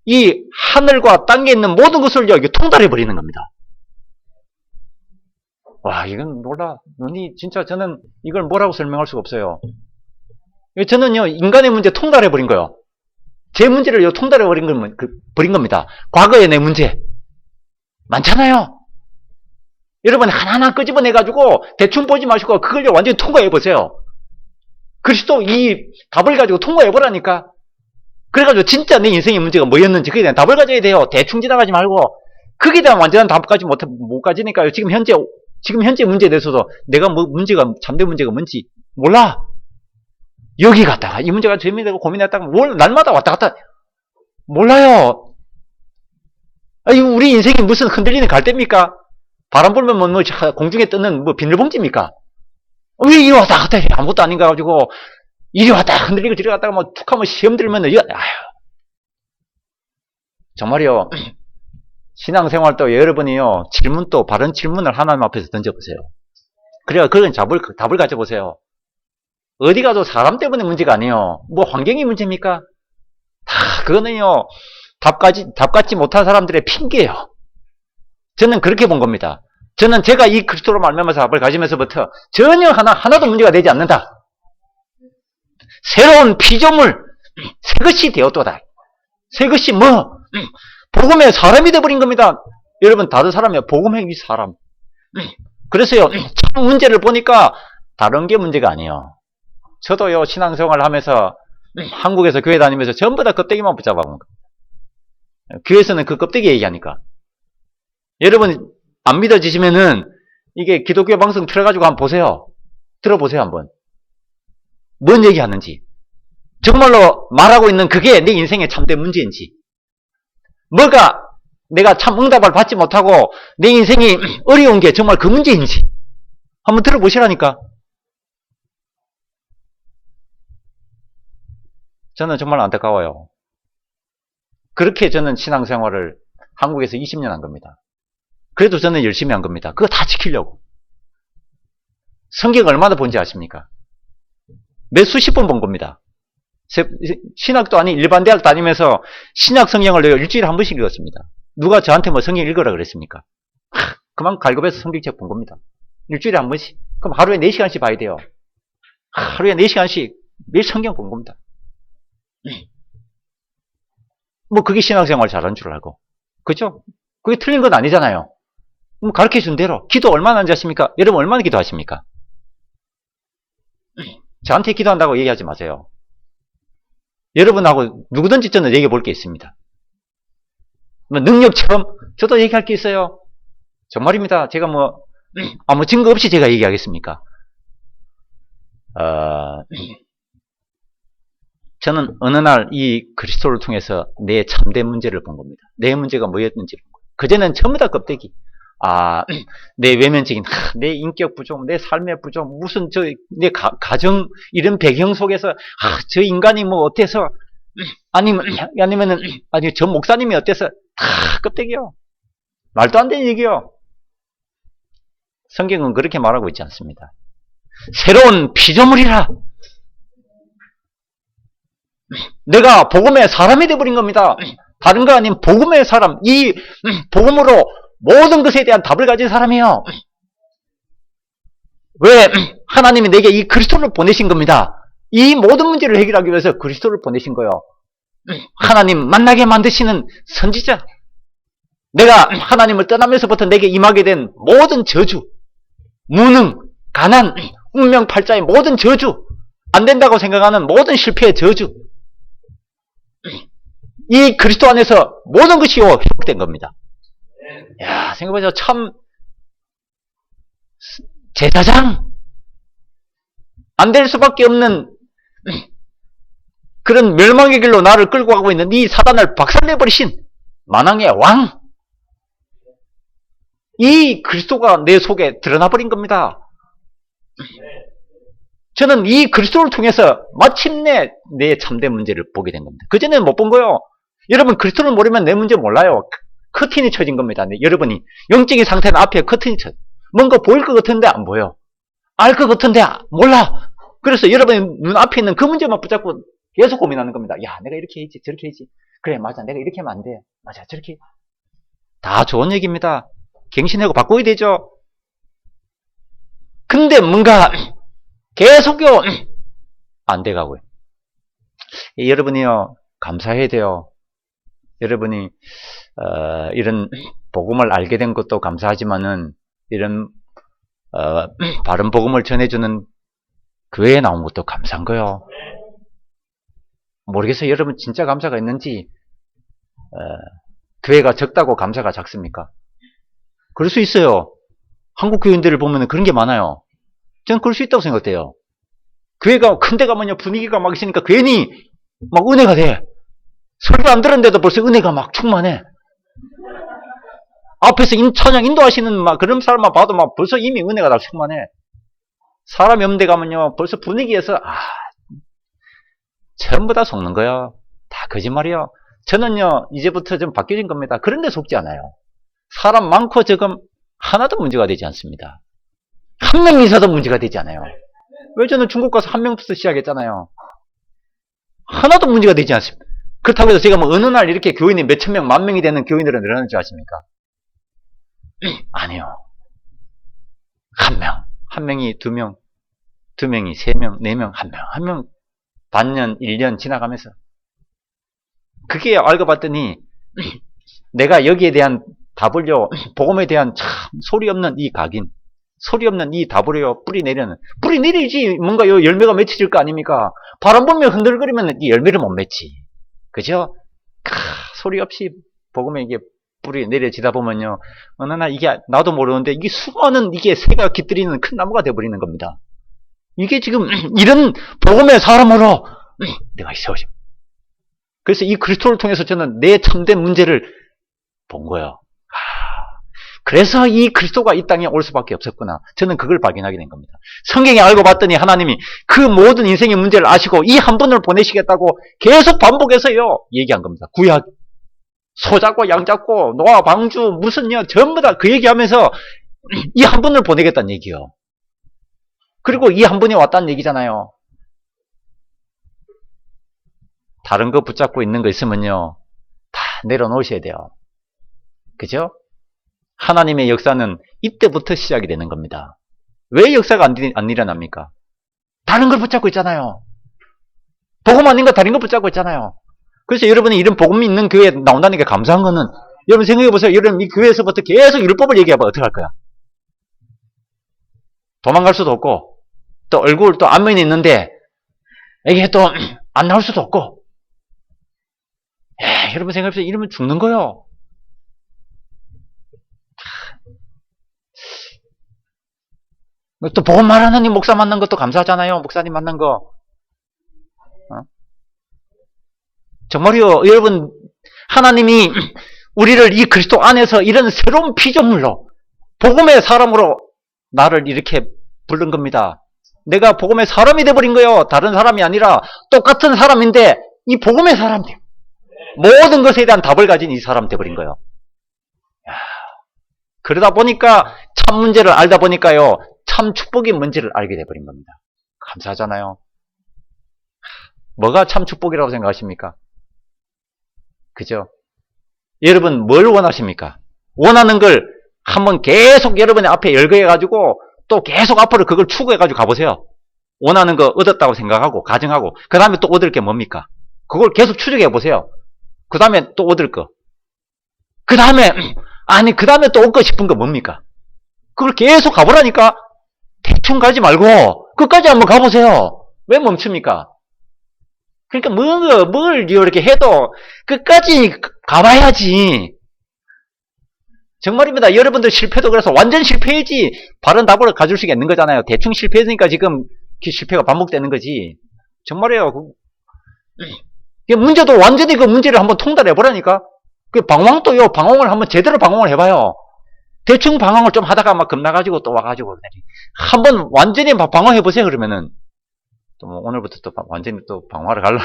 이 하늘과 땅에 있는 모든 것을 여기 통달해 버리는 겁니다. 와 이건 놀라 눈이 진짜 저는 이걸 뭐라고 설명할 수가 없어요. 저는요 인간의 문제 통달해 버린 거예요. 제 문제를 통달해 버린 겁니다. 과거의 내 문제 많잖아요. 여러분 하나하나 끄집어내 가지고 대충 보지 마시고 그걸 완전히 통과해 보세요. 그리스도 이 답을 가지고 통과해 보라니까. 그래가지고 진짜 내 인생의 문제가 뭐였는지 그에 대한 답을 가져야 돼요. 대충 지나가지 말고 그에 대한 완전한 답까지 못 가지니까요. 지금 현재 문제에 대해서도 내가 문제가 참된 문제가 뭔지 몰라. 여기 갔다가 이 문제가 재미되고 고민했다가 날마다 왔다 갔다 몰라요. 아니 우리 인생이 무슨 흔들리는 갈대입니까? 바람 불면 뭐 공중에 뜨는 뭐 비닐봉지입니까? 왜 이리 왔다 갔다 해? 아무것도 아닌가 가지고 이리 왔다 흔들리고 저리 갔다가 뭐 툭 하면 시험 들면 정말요. 신앙생활도 여러분이요 질문도 바른 질문을 하나님 앞에서 던져보세요. 그래야 그건 답을 가져보세요. 어디 가도 사람 때문에 문제가 아니에요. 뭐 환경이 문제입니까? 다 그거는요 답 갖지 못한 사람들의 핑계예요. 저는 그렇게 본 겁니다. 저는 제가 이 그리스도로 말미암아서 답을 가지면서부터 전혀 하나도 문제가 되지 않는다. 새로운 피조물 새것이 되었도다. 새것이 뭐 복음의 사람이 되어버린 겁니다. 여러분 다른 사람이에요. 복음의 사람. 그래서요 참 문제를 보니까 다른 게 문제가 아니에요. 저도요 신앙생활을 하면서 한국에서 교회 다니면서 전부 다 껍데기만 붙잡아 본 겁니다. 교회에서는 그 껍데기 얘기하니까. 여러분 안 믿어지시면은 이게 기독교 방송 틀어가지고 한번 보세요. 들어보세요 한번. 뭔 얘기하는지. 정말로 말하고 있는 그게 내 인생의 참된 문제인지. 뭐가 내가 참 응답을 받지 못하고 내 인생이 어려운 게 정말 그 문제인지. 한번 들어보시라니까. 저는 정말 안타까워요. 그렇게 저는 신앙생활을 한국에서 20년 한 겁니다. 그래도 저는 열심히 한 겁니다. 그거 다 지키려고. 성경 얼마나 본지 아십니까? 몇 수십 번 본 겁니다. 신학도 아닌 일반 대학 다니면서 신약 성경을 내가 일주일에 한 번씩 읽었습니다. 누가 저한테 뭐 성경 읽으라 그랬습니까? 그만 갈급해서 성경책 본 겁니다. 일주일에 한 번씩. 그럼 하루에 4시간씩 봐야 돼요. 하루에 4시간씩 매일 성경 본 겁니다. 뭐 그게 신앙생활 잘하는 줄 알고. 그죠? 그게 틀린 건 아니잖아요. 가르쳐 준 대로. 기도 얼마나 하는지 아십니까? 여러분 얼마나 기도하십니까? 저한테 기도한다고 얘기하지 마세요. 여러분하고 누구든지 저는 얘기해 볼 게 있습니다. 뭐 능력처럼 저도 얘기할 게 있어요. 정말입니다. 제가 아무 증거 없이 제가 얘기하겠습니까? 저는 어느 날 이 그리스도를 통해서 내 참된 문제를 본 겁니다. 내 문제가 뭐였는지 본 거예요. 그전에는 전부 다 껍데기. 내 외면적인, 내 인격 부족, 내 삶의 부족, 무슨 내 가정, 이런 배경 속에서, 저 인간이 뭐 어때서, 아니면은, 저 목사님이 어때서, 다 껍데기요. 말도 안 되는 얘기요. 성경은 그렇게 말하고 있지 않습니다. 새로운 피조물이라. 내가 복음의 사람이 되어버린 겁니다. 다른 거 아닌 복음의 사람, 이 복음으로 모든 것에 대한 답을 가진 사람이에요. 왜? 하나님이 내게 이 그리스도를 보내신 겁니다. 이 모든 문제를 해결하기 위해서 그리스도를 보내신 거예요. 하나님 만나게 만드시는 선지자. 내가 하나님을 떠나면서부터 내게 임하게 된 모든 저주, 무능, 가난, 운명팔자의 모든 저주, 안 된다고 생각하는 모든 실패의 저주, 이 그리스도 안에서 모든 것이 회복된 겁니다. 야, 생각해보세요. 참 제사장, 안 될 수밖에 없는 그런 멸망의 길로 나를 끌고 가고 있는 이 사단을 박살내버리신 만왕의 왕, 이 그리스도가 내 속에 드러나 버린 겁니다. 저는 이 그리스도를 통해서 마침내 내 참된 문제를 보게 된 겁니다. 그전에는 못 본 거예요. 여러분, 그리스도를 모르면 내 문제 몰라요. 커튼이 쳐진 겁니다. 여러분이 영적인 상태는 앞에 커튼이 쳐. 뭔가 보일 것 같은데 안 보여. 알 것 같은데 몰라. 그래서 여러분 눈 앞에 있는 그 문제만 붙잡고 계속 고민하는 겁니다. 야, 내가 이렇게 해야지, 저렇게 해야지. 그래, 맞아, 내가 이렇게 하면 안 돼. 맞아, 저렇게. 다 좋은 얘기입니다. 갱신하고 바꿔야 되죠. 근데 뭔가 계속요 안 돼가고요. 여러분이요, 감사해야 돼요. 여러분이 이런 복음을 알게 된 것도 감사하지만은 이런 바른 복음을 전해주는 교회에 나온 것도 감사한 거요. 모르겠어요. 여러분 진짜 감사가 있는지. 교회가 적다고 감사가 작습니까? 그럴 수 있어요. 한국 교인들을 보면 그런 게 많아요. 저는 그럴 수 있다고 생각돼요. 교회가 큰 데 가면요 분위기가 막 있으니까 괜히 막 은혜가 돼. 설교 안 들었는데도 벌써 은혜가 막 충만해. 앞에서 찬양 인도하시는 막 그런 사람만 봐도 막 벌써 이미 은혜가 다 충만해. 사람이 없는 데 가면요 벌써 분위기에서 전부 다 속는 거야. 다 거짓말이야. 저는요 이제부터 좀 바뀌어진 겁니다. 그런 데 속지 않아요. 사람 많고 적음 하나도 문제가 되지 않습니다. 한 명 있어도 문제가 되지 않아요. 왜 저는 중국 가서 한 명부터 시작했잖아요. 하나도 문제가 되지 않습니다. 그렇다고 해서 제가 뭐 어느 날 이렇게 교인이 몇천 명, 만 명이 되는 교인들은 늘어나는 줄 아십니까? 아니요. 한 명. 한 명이 두 명, 두 명이 세 명, 네 명, 한 명. 한 명 반년, 1년 지나가면서. 그게 알고 봤더니 내가 여기에 대한 답을요, 복음에 대한 참 소리 없는 이 각인, 소리 없는 이 답을요, 뿌리 내리지 뭔가 요 열매가 맺혀질 거 아닙니까? 바람 불면 흔들거리면 이 열매를 못 맺지. 그죠? 소리 없이 복음에 이게 뿌리 내려지다 보면요, 어느 날 이게 나도 모르는데 이게 수많은 이게 새가 깃들이는 큰 나무가 되어버리는 겁니다. 이게 지금 이런 복음의 사람으로 내가 있어오죠. 그래서 이 그리스도를 통해서 저는 내 참된 문제를 본 거예요. 그래서 이 그리스도가 이 땅에 올 수밖에 없었구나. 저는 그걸 발견하게 된 겁니다. 성경에 알고 봤더니 하나님이 그 모든 인생의 문제를 아시고 이 한 분을 보내시겠다고 계속 반복해서요 얘기한 겁니다. 구약 소 잡고 양 잡고 노아 방주 무슨요 전부 다 그 얘기하면서 이 한 분을 보내겠다는 얘기요. 그리고 이 한 분이 왔다는 얘기잖아요. 다른 거 붙잡고 있는 거 있으면요 다 내려놓으셔야 돼요. 그죠? 하나님의 역사는 이때부터 시작이 되는 겁니다. 왜 역사가 안 일어납니까? 다른 걸 붙잡고 있잖아요. 복음 아닌 거 다른 거 붙잡고 있잖아요. 그래서 여러분이 이런 복음이 있는 교회에 나온다는 게 감사한 거는, 여러분 생각해 보세요. 여러분 이 교회에서부터 계속 율법을 얘기해봐. 어떻게 할 거야? 도망갈 수도 없고, 또 얼굴 또 안면이 있는데 이게 또 안 나올 수도 없고. 여러분 생각해 보세요. 이러면 죽는 거예요. 또 복음 말하는 목사 만난 것도 감사하잖아요. 목사님 만난 거. 정말요. 여러분 하나님이 우리를 이 그리스도 안에서 이런 새로운 피조물로 복음의 사람으로 나를 이렇게 부른 겁니다. 내가 복음의 사람이 돼버린 거예요. 다른 사람이 아니라 똑같은 사람인데 이 복음의 사람, 모든 것에 대한 답을 가진 이 사람 돼버린 거예요. 그러다 보니까 참 문제를 알다 보니까요, 참 축복이 뭔지를 알게 돼버린 겁니다. 감사하잖아요. 뭐가 참 축복이라고 생각하십니까? 그죠? 여러분 뭘 원하십니까? 원하는 걸 한번 계속 여러분의 앞에 열거해가지고 또 계속 앞으로 그걸 추구해가지고 가보세요. 원하는 거 얻었다고 생각하고 가정하고 그 다음에 또 얻을 게 뭡니까? 그걸 계속 추적해보세요. 그 다음에 또 얻을 거. 그 다음에 그 다음에 또 얻고 싶은 거 뭡니까? 그걸 계속 가보라니까. 대충 가지 말고 끝까지 한번 가보세요. 왜 멈춥니까? 그러니까 뭘 이렇게 해도 끝까지 가봐야지. 정말입니다. 여러분들 실패도 그래서 완전 실패해야지 바른 답을 가질 수가 있는 거잖아요. 대충 실패했으니까 지금 실패가 반복되는 거지. 정말이에요. 문제도 완전히 그 문제를 한번 통달해보라니까. 그 방황도요, 방황을 한번 제대로 방황을 해봐요. 대충 방황을 좀 하다가 막 겁나가지고 또 와가지고 한번 완전히 방황해보세요. 그러면은 또 뭐 오늘부터 또 완전히 또 방황하러 갈라.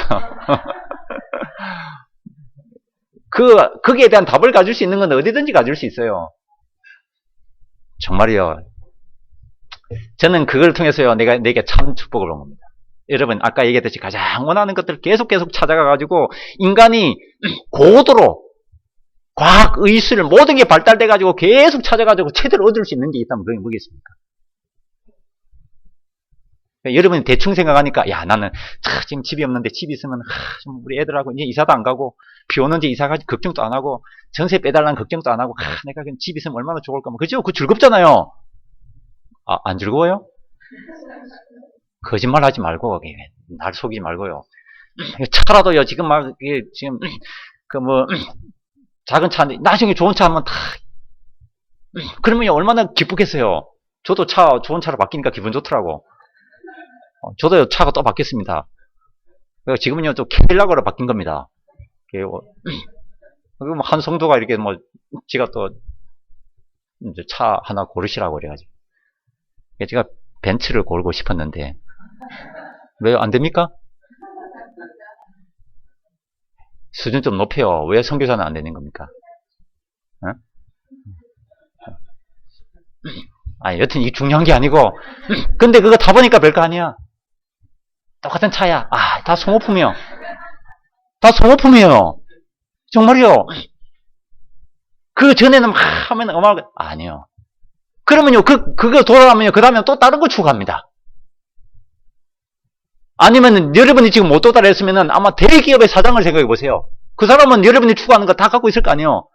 거기에 대한 답을 가질 수 있는 건 어디든지 가질 수 있어요. 정말이요. 저는 그걸 통해서요, 내게 참 축복을 온 겁니다. 여러분, 아까 얘기했듯이 가장 원하는 것들을 계속 찾아가가지고, 인간이 고도로 과학, 의술, 모든 게 발달돼가지고 계속 찾아가지고 최대로 얻을 수 있는 게 있다면 그게 뭐겠습니까? 여러분이 대충 생각하니까, 야, 나는, 지금 집이 없는데 집 있으면, 좀 우리 애들하고 이제 이사도 안 가고, 비 오는지 이사 가지 걱정도 안 하고, 전세 빼달라는 걱정도 안 하고, 내가 그냥 집 있으면 얼마나 좋을까. 그죠? 그거 즐겁잖아요. 안 즐거워요? 거짓말 하지 말고, 날 속이지 말고요. 차라도요, 지금 지금, 작은 차인데, 나중에 좋은 차 하면 그러면 얼마나 기쁘겠어요. 저도 좋은 차로 바뀌니까 기분 좋더라고. 저도 차가 또 바뀌었습니다. 지금은요, 또 캐딜락으로 바뀐 겁니다. 한 성도가 이렇게 지가 또, 이제 차 하나 고르시라고 그래가지고. 제가 벤츠를 고르고 싶었는데, 왜 안 됩니까? 수준 좀 높여요. 왜 선교사는 안 되는 겁니까? 여튼 이게 중요한 게 아니고, 근데 그거 타보니까 별거 아니야. 똑같은 차야. 다 소모품이요. 다 소모품이에요. 정말이요. 그 전에는 하면 어마어마하게, 아니요. 그러면요, 그거 돌아가면요, 그 다음에 또 다른 거 추구합니다. 아니면 여러분이 지금 못 도달했으면 아마 대기업의 사장을 생각해 보세요. 그 사람은 여러분이 추구하는 거 다 갖고 있을 거 아니에요.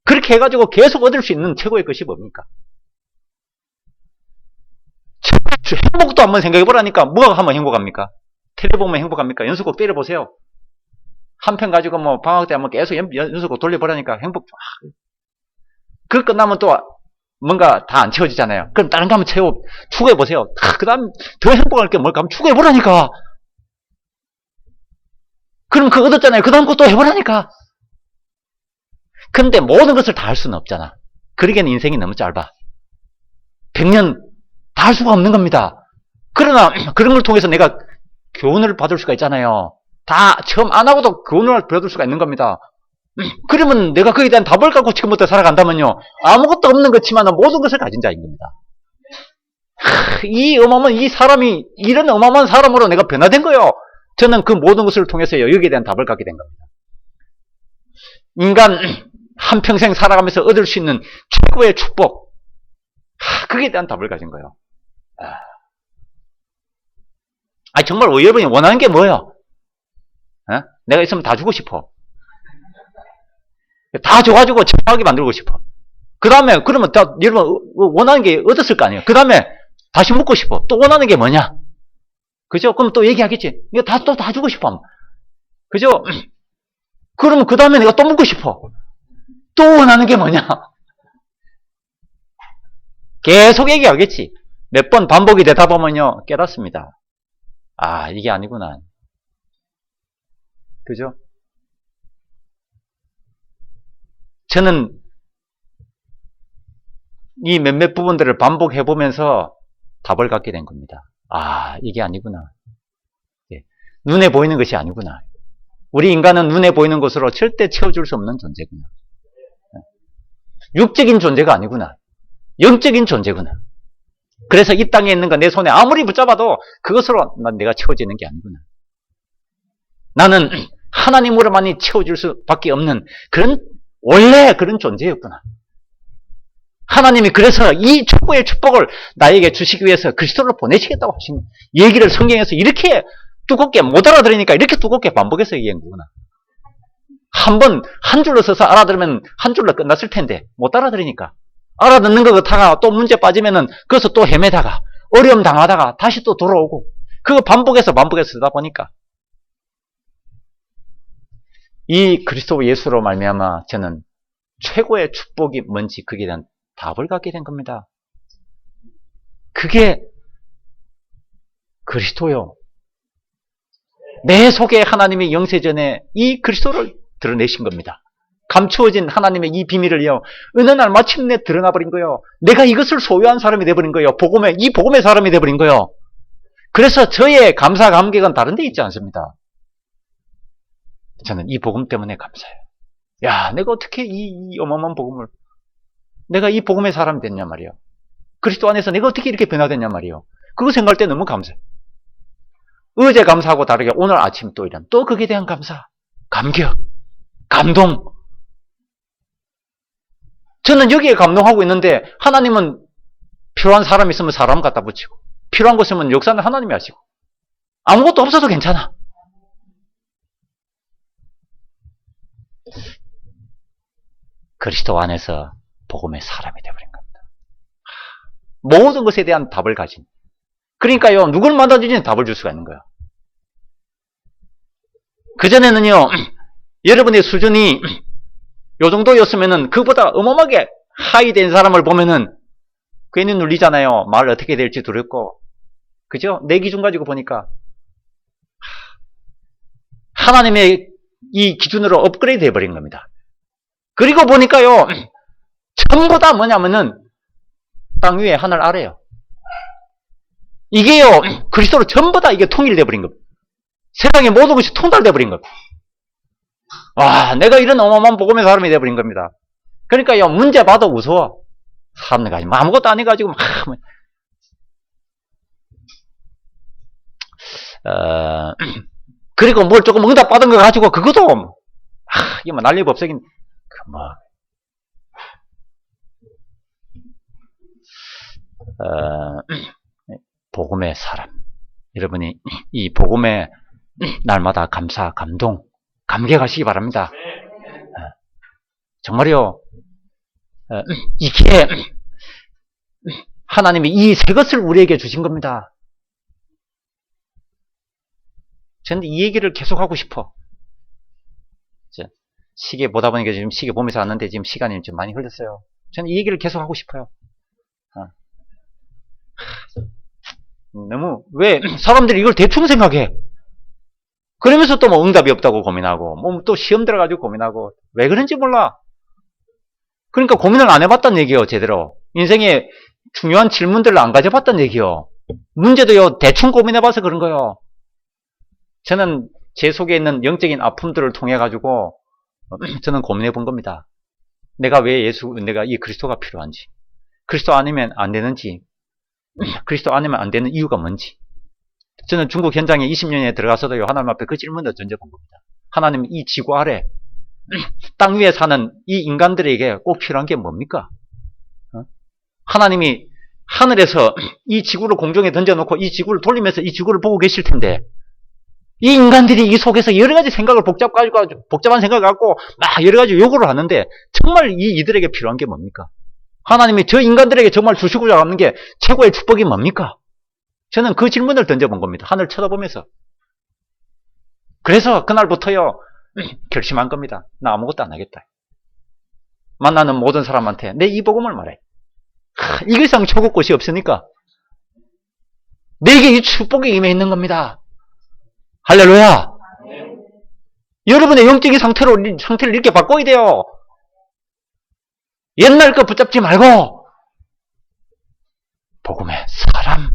그렇게 해가지고 계속 얻을 수 있는 최고의 것이 뭡니까? 행복도 한번 생각해 보라니까. 뭐가 하면 행복합니까? 텔레 보면 행복합니까? 연속곡 때려보세요. 한 편 가지고 방학 때 한번 계속 연속곡 돌려보라니까 행복. 그 끝나면 또 뭔가 다 안 채워지잖아요. 그럼 다른 거 한번 추구해 보세요. 그 다음 더 행복할 게 뭘까 한번 추구해 보라니까. 그럼 그거 얻었잖아요. 그 다음 거 또 해보라니까. 근데 모든 것을 다 할 수는 없잖아. 그러기에는 인생이 너무 짧아. 100년 다 할 수가 없는 겁니다. 그러나 그런 걸 통해서 내가 교훈을 받을 수가 있잖아요. 다 처음 안 하고도 교훈을 받을 수가 있는 겁니다. 그러면 내가 거기에 대한 답을 갖고 지금부터 살아간다면요, 아무것도 없는 것지만 모든 것을 가진 자인 겁니다. 이 어마어마한 이 사람이 이런 어마어마한 사람으로 내가 변화된 거예요. 저는 그 모든 것을 통해서 여기에 대한 답을 갖게 된 겁니다. 인간 한평생 살아가면서 얻을 수 있는 최고의 축복, 거기에 대한 답을 가진 거예요. 정말 여러분이 원하는 게 뭐예요? 내가 있으면 다 주고 싶어. 다 줘가지고 최고하게 만들고 싶어. 그 다음에 그러면 여러분 원하는 게 얻었을 거 아니에요. 그 다음에 다시 묻고 싶어. 또 원하는 게 뭐냐? 그죠? 그럼 또 얘기하겠지. 내가 다 주고 싶어. 그죠? 그러면 그 다음에 내가 또 묻고 싶어. 또 원하는 게 뭐냐? 계속 얘기하겠지. 몇 번 반복이 되다 보면요, 깨닫습니다. 이게 아니구나. 그죠? 저는 이 몇몇 부분들을 반복해 보면서 답을 갖게 된 겁니다. 아, 이게 아니구나. 예. 눈에 보이는 것이 아니구나. 우리 인간은 눈에 보이는 것으로 절대 채워줄 수 없는 존재구나. 육적인 존재가 아니구나. 영적인 존재구나. 그래서 이 땅에 있는 거 내 손에 아무리 붙잡아도 그것으로 내가 채워지는 게 아니구나. 나는 하나님으로만이 채워줄 수밖에 없는 그런 원래 그런 존재였구나. 하나님이 그래서 이 축복의 축복을 나에게 주시기 위해서 그리스도를 보내시겠다고 하신 얘기를 성경에서 이렇게 두껍게 못 알아들으니까 이렇게 두껍게 반복해서 얘기한 거구나. 한번 한 줄로 써서 알아들으면 한 줄로 끝났을 텐데 못 알아들으니까 알아듣는 거 같다가 또 문제 빠지면은 거기서 또 헤매다가 어려움 당하다가 다시 또 돌아오고 그거 반복해서 쓰다 보니까 이 그리스도 예수로 말미암아 저는 최고의 축복이 뭔지 그게 대한 답을 갖게 된 겁니다. 그게 그리스도요. 내 속에 하나님의 영세전에 이 그리스도를 드러내신 겁니다. 감추어진 하나님의 이 비밀을요. 어느 날 마침내 드러나 버린 거예요. 내가 이것을 소유한 사람이 돼버린 거예요. 이 복음의 사람이 돼버린 거예요. 그래서 저의 감사 감격은 다른 데 있지 않습니다. 저는 이 복음 때문에 감사해요. 야, 내가 어떻게 이 어마어마한 복음을 내가 이 복음의 사람이 됐냐 말이에요. 그리스도 안에서 내가 어떻게 이렇게 변화됐냐 말이에요. 그거 생각할 때 너무 감사해요. 어제 감사하고 다르게 오늘 아침 또 이런 또 그게 대한 감사, 감격, 감동. 저는 여기에 감동하고 있는데 하나님은 필요한 사람 있으면 사람 갖다 붙이고 필요한 것 있으면 역사는 하나님이 하시고 아무것도 없어도 괜찮아. 그리스도 안에서 복음의 사람이 되어버린 겁니다. 모든 것에 대한 답을 가진. 그러니까요, 누굴 만나주지는 답을 줄 수가 있는 거예요. 그전에는요, 여러분의 수준이 요 정도였으면은 그보다 어마어마하게 하이된 사람을 보면은 괜히 눌리잖아요. 말 어떻게 될지 두렵고. 그죠? 내 기준 가지고 보니까. 하나님의 이 기준으로 업그레이드 해버린 겁니다. 그리고 보니까요, 전부 다 뭐냐면은 땅 위에 하늘 아래요. 이게요, 그리스도로 전부 다 이게 통일돼 버린 겁니다. 세상의 모든 것이 통달돼 버린 겁니다. 와, 내가 이런 어마어마한 복음의 사람이 돼 버린 겁니다. 그러니까요, 문제 봐도 무서워. 사람들이 아무것도 안 해가지고 그리고 뭘 조금 응답 받은 거 가지고 그것도 이게 뭐 난리법석인 복음의 사람. 여러분이 이 복음에 날마다 감사, 감동, 감격하시기 바랍니다. 정말요, 이게 하나님이 이 새 것을 우리에게 주신 겁니다. 저는 이 얘기를 계속 하고 싶어. 시계 보다 보니까 지금 시계 보면서 왔는데 지금 시간이 좀 많이 흘렀어요. 저는 이 얘기를 계속 하고 싶어요. 너무, 왜 사람들이 이걸 대충 생각해? 그러면서 또 뭐 응답이 없다고 고민하고, 뭐 또 시험 들어가지고 고민하고, 왜 그런지 몰라. 그러니까 고민을 안 해봤단 얘기예요, 제대로. 인생에 중요한 질문들을 안 가져봤단 얘기예요. 문제도요, 대충 고민해봐서 그런 거예요. 저는 제 속에 있는 영적인 아픔들을 통해가지고, 저는 고민해 본 겁니다. 내가 이 그리스도가 필요한지, 그리스도 아니면 안 되는지, 그리스도 아니면 안 되는 이유가 뭔지. 저는 중국 현장에 20년에 들어가서도요, 하나님 앞에 그 질문을 던져본 겁니다. 하나님, 이 지구 아래, 땅 위에 사는 이 인간들에게 꼭 필요한 게 뭡니까? 하나님이 하늘에서 이 지구를 공중에 던져놓고 이 지구를 돌리면서 이 지구를 보고 계실 텐데, 이 인간들이 이 속에서 여러 가지 생각을 복잡한 생각을 갖고 막 여러 가지 요구를 하는데 정말 이들에게 필요한 게 뭡니까? 하나님이 저 인간들에게 정말 주시고자 하는 게 최고의 축복이 뭡니까? 저는 그 질문을 던져본 겁니다. 하늘 쳐다보면서. 그래서 그날부터요, 결심한 겁니다. 나 아무것도 안 하겠다. 만나는 모든 사람한테 내 이 복음을 말해. 이거 이상 초국 곳이 없으니까 내게 이 축복이 임해 있는 겁니다. 할렐루야. 여러분의 영적인 상태를 이렇게 바꿔야 돼요. 옛날 거 붙잡지 말고 복음의 사람.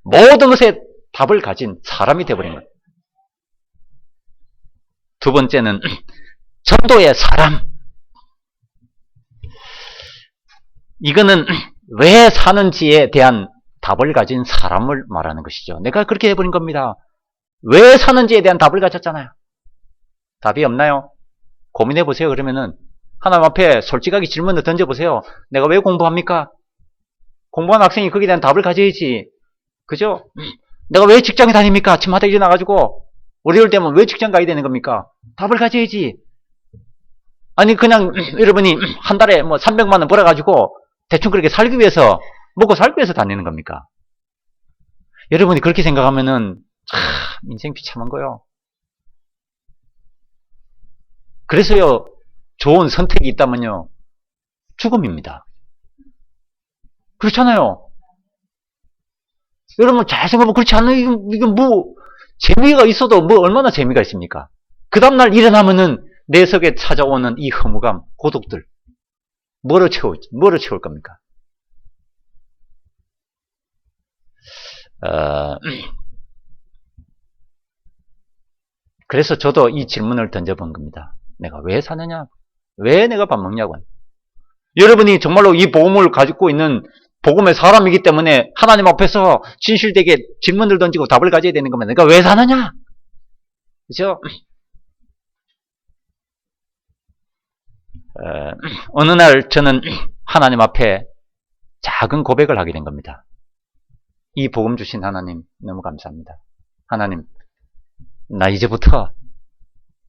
모든 것에 답을 가진 사람이 되어버린 거예요. 두 번째는 전도의 사람. 이거는 왜 사는지에 대한 답을 가진 사람을 말하는 것이죠. 내가 그렇게 해버린 겁니다. 왜 사는지에 대한 답을 가졌잖아요. 답이 없나요? 고민해 보세요. 그러면은 하나님 앞에 솔직하게 질문을 던져보세요. 내가 왜 공부합니까? 공부한 학생이 거기에 대한 답을 가져야지. 그죠? 내가 왜 직장에 다닙니까? 아침마다 일어나가지고 월요일 되면 왜 직장 가야 되는 겁니까? 답을 가져야지. 아니 그냥 여러분이 한 달에 뭐 300만 원 벌어가지고 대충 그렇게 살기 위해서 먹고 살기 위해서 다니는 겁니까? 여러분이 그렇게 생각하면은 참 인생 비참한 거요. 그래서요 좋은 선택이 있다면요 죽음입니다. 그렇잖아요. 여러분 잘 생각하면 그렇지 않아요? 이건 뭐 재미가 있어도 뭐 얼마나 재미가 있습니까? 그 다음날 일어나면은 내 속에 찾아오는 이 허무감, 고독들 뭐로 채울 겁니까? 그래서 저도 이 질문을 던져본 겁니다. 내가 왜 사느냐? 왜 내가 밥 먹냐고. 여러분이 정말로 이 복음을 가지고 있는 복음의 사람이기 때문에 하나님 앞에서 진실되게 질문을 던지고 답을 가져야 되는 겁니다. 내가 왜 사느냐? 그렇죠? 어느 날 저는 하나님 앞에 작은 고백을 하게 된 겁니다. 이 복음 주신 하나님 너무 감사합니다. 하나님, 나 이제부터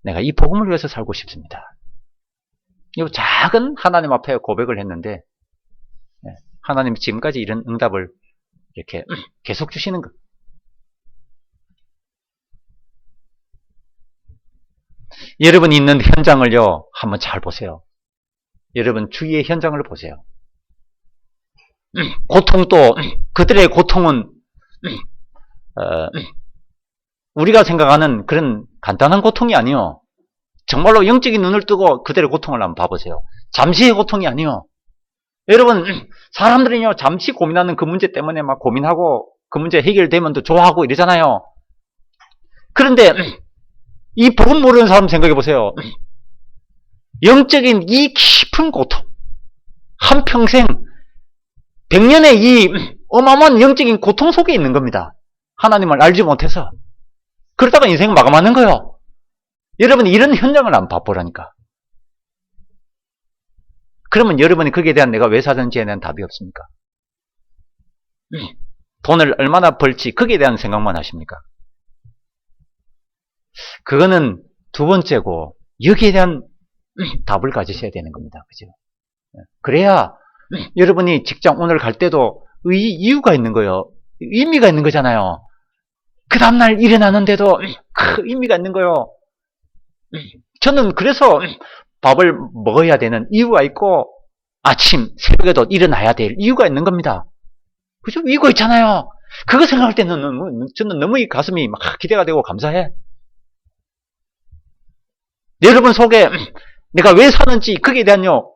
내가 이 복음을 위해서 살고 싶습니다. 이 작은 하나님 앞에 고백을 했는데 하나님이 지금까지 이런 응답을 이렇게 계속 주시는 것. 여러분이 있는 현장을요 한번 잘 보세요. 여러분 주위의 현장을 보세요. 고통도 그들의 고통은 우리가 생각하는 그런 간단한 고통이 아니요. 정말로 영적인 눈을 뜨고 그들의 고통을 한번 봐보세요. 잠시의 고통이 아니요. 여러분 사람들은요 잠시 고민하는 그 문제 때문에 막 고민하고 그 문제 해결되면 또 좋아하고 이러잖아요. 그런데 이 복음 모르는 사람 생각해 보세요. 영적인 이 깊은 고통, 한평생 100년의 이 어마어마한 영적인 고통 속에 있는 겁니다. 하나님을 알지 못해서. 그러다가 인생 마감하는 거예요. 여러분이 이런 현장을 한번 봐보라니까. 그러면 여러분이 거기에 대한 내가 왜 사는지에 대한 답이 없습니까? 돈을 얼마나 벌지 거기에 대한 생각만 하십니까? 그거는 두 번째고 여기에 대한 답을 가지셔야 되는 겁니다. 그죠? 그래야 여러분이 직장 오늘 갈 때도 이유가 있는 거예요. 의미가 있는 거잖아요. 그 다음날 일어나는데도 그 의미가 있는 거예요. 저는 그래서 밥을 먹어야 되는 이유가 있고 아침 새벽에도 일어나야 될 이유가 있는 겁니다. 그죠? 이거 있잖아요. 그거 생각할 때는 저는 너무 이 가슴이 막 기대가 되고 감사해. 여러분 속에 내가 왜 사는지 거기에 대한요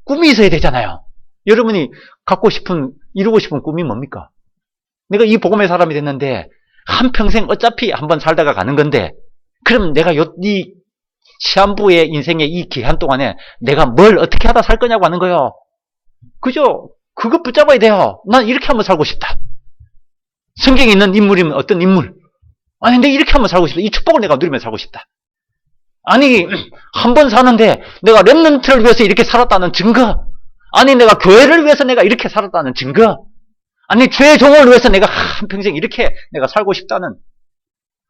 꿈이 있어야 되잖아요. 여러분이 갖고 싶은 이루고 싶은 꿈이 뭡니까? 내가 이 복음의 사람이 됐는데 한평생 어차피 한번 살다가 가는 건데 그럼 내가 이 시한부의 인생의 이 기간 동안에 내가 뭘 어떻게 하다 살 거냐고 하는 거예요. 그죠? 그거 붙잡아야 돼요. 난 이렇게 한번 살고 싶다. 성경에 있는 인물이면 어떤 인물? 아니 근데 이렇게 한번 살고 싶다. 이 축복을 내가 누리며 살고 싶다. 아니 한 번 사는데 내가 렘넌트를 위해서 이렇게 살았다는 증거. 아니 내가 교회를 위해서 내가 이렇게 살았다는 증거. 아니 주의 종을 위해서 내가 한평생 이렇게 내가 살고 싶다는.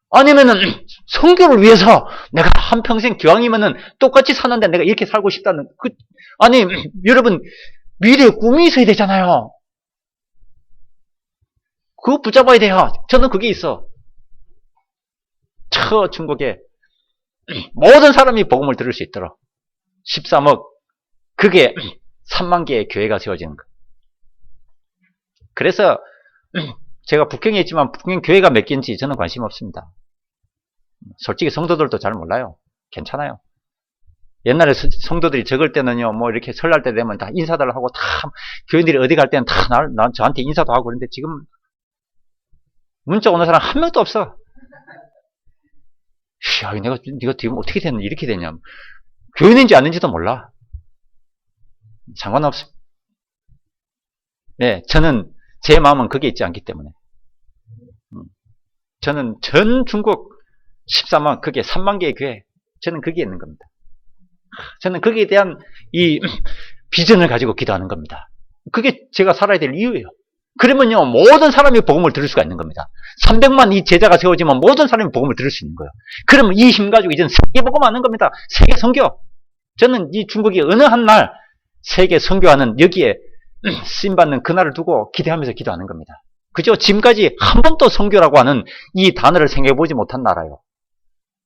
아니면은 성교를 위해서 내가 한평생 기왕이면은 똑같이 사는데 내가 이렇게 살고 싶다는. 아니 여러분 미래의 꿈이 있어야 되잖아요. 그거 붙잡아야 돼요. 저는 그게 있어. 저 중국에 모든 사람이 복음을 들을 수 있도록 13억 그게 3만 개의 교회가 세워지는 거. 그래서 제가 북경에 있지만 북경 교회가 몇 개인지 저는 관심 없습니다. 솔직히 성도들도 잘 몰라요. 괜찮아요. 옛날에 성도들이 적을 때는요, 뭐 이렇게 설날 때 되면 다 인사들 하고 다, 교인들이 어디 갈 때는 다 저한테 인사도 하고 그런데 지금 문자 오는 사람 한 명도 없어. 야, 내가 지금 어떻게 됐는지 이렇게 되냐. 교인인지 아닌지도 몰라. 상관없어. 네, 저는 제 마음은 거기에 있지 않기 때문에. 저는 전 중국 14만, 그게 3만 개의 교회, 저는 거기에 있는 겁니다. 저는 거기에 대한 이 비전을 가지고 기도하는 겁니다. 그게 제가 살아야 될 이유예요. 그러면요, 모든 사람이 복음을 들을 수가 있는 겁니다. 300만 이 제자가 세워지면 모든 사람이 복음을 들을 수 있는 거예요. 그러면 이 힘 가지고 이제는 세계 복음하는 겁니다. 세계 선교. 저는 이 중국이 어느 한 날 세계 선교하는 여기에 쓰임받는 그날을 두고 기대하면서 기도하는 겁니다. 그죠? 지금까지 한 번도 선교라고 하는 이 단어를 생각해보지 못한 나라요.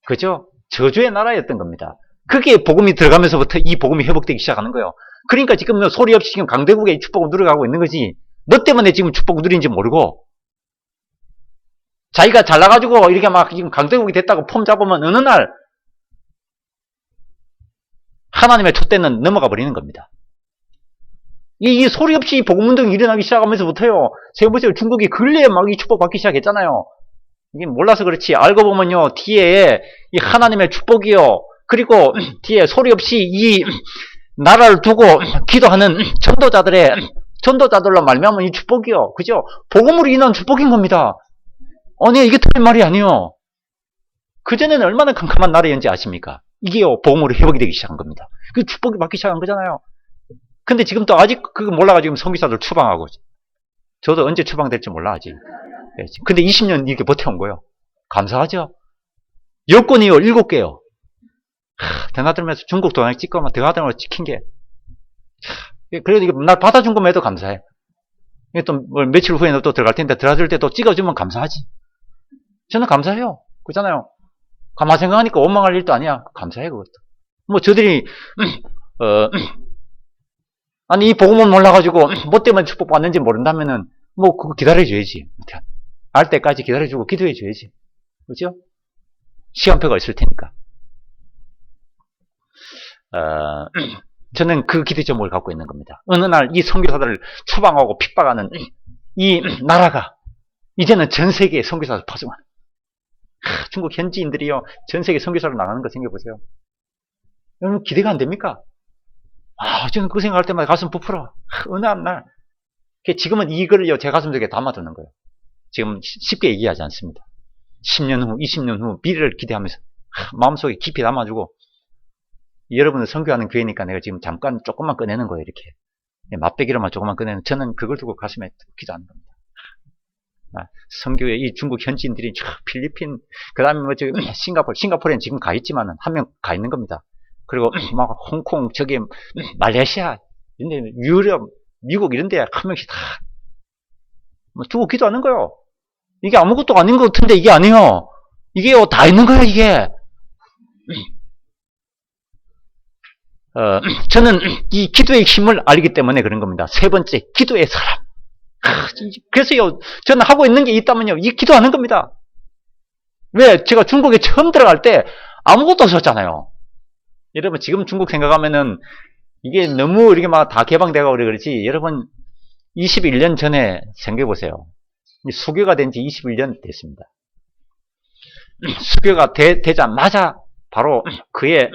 그죠? 저주의 나라였던 겁니다. 그게 복음이 들어가면서부터 이 복음이 회복되기 시작하는 거예요. 그러니까 지금 소리 없이 지금 강대국의 축복을 누려가고 있는 거지. 뭐 때문에 지금 축복을 누리는지 모르고 자기가 잘나가지고 이렇게 막 지금 강대국이 됐다고 폼 잡으면 어느 날 하나님의 촛대는 넘어가 버리는 겁니다. 이 소리 없이 복음 운동이 일어나기 시작하면서부터요. 제가 보세요. 중국이 근래에 막 이 축복 받기 시작했잖아요. 이게 몰라서 그렇지. 알고 보면요. 뒤에 이 하나님의 축복이요. 그리고 뒤에 소리 없이 이 나라를 두고 기도하는 전도자들로 말미암은 이 축복이요. 그죠? 복음으로 인한 축복인 겁니다. 아니, 이게 틀린 말이 아니에요. 그전에는 얼마나 캄캄한 나라였는지 아십니까? 이게요, 복음으로 회복이 되기 시작한 겁니다. 그 축복이 받기 시작한 거잖아요. 근데 지금 또 아직 그거 몰라가지고 선교사들 추방하고. 저도 언제 추방될지 몰라, 아직. 근데 20년 이렇게 버텨온 거예요. 감사하죠? 여권이요, 7개요. 드나들면서 중국 도장에 찍고, 드나들면서 찍힌 게. 그래도 이게 날 받아준 것만 해도 감사해. 이게 또 며칠 후에는 또 들어갈 텐데, 들어갈 때 또 찍어주면 감사하지. 저는 감사해요. 그렇잖아요. 가만 생각하니까 원망할 일도 아니야. 감사해, 그것도. 뭐, 저들이, 아니, 이 복음을 몰라가지고, 뭐 때문에 축복받는지 모른다면은, 뭐, 그거 기다려줘야지. 알 때까지 기다려주고 기도해줘야지. 그죠? 시간표가 있을 테니까. 저는 그 기대 제목을 갖고 있는 겁니다. 어느 날 이 선교사들을 추방하고 핍박하는 이 나라가, 이제는 전 세계에 선교사를 파송하는. 중국 현지인들이요, 전 세계 선교사로 나가는 거 생각해보세요. 여러분, 기대가 안 됩니까? 저는 그 생각할 때마다 가슴 부풀어. 어느 한 날. 지금은 이 글을요, 제 가슴 속에 담아두는 거예요. 지금 쉽게 얘기하지 않습니다. 10년 후, 20년 후, 미래를 기대하면서 마음속에 깊이 담아주고, 여러분을 선교하는 교회니까 내가 지금 잠깐 조금만 꺼내는 거예요, 이렇게. 맛배기로만 조금만 꺼내는, 저는 그걸 두고 가슴에 기도하는 겁니다. 선교에 이 중국 현지인들이 필리핀, 그 다음에 뭐 저기 싱가포르에는 지금 가 있지만은 한 명 가 있는 겁니다. 그리고 막 홍콩, 저기 말레이시아, 이런데 유럽, 미국 이런데 한 명씩 다 두고 기도하는 거예요. 이게 아무것도 아닌 것 같은데 이게 아니에요. 이게요, 다 있는 거예요, 이게. 저는 이 기도의 힘을 알기 때문에 그런 겁니다. 세 번째, 기도의 사람. 그래서요, 저는 하고 있는 게 있다면요, 이 기도하는 겁니다. 왜? 제가 중국에 처음 들어갈 때 아무것도 없었잖아요. 여러분, 지금 중국 생각하면은 이게 너무 이렇게 막 다 개방되고 그러지. 여러분, 21년 전에 생각해보세요. 수교가 된 지 21년 됐습니다. 수교가 되자마자 바로 그의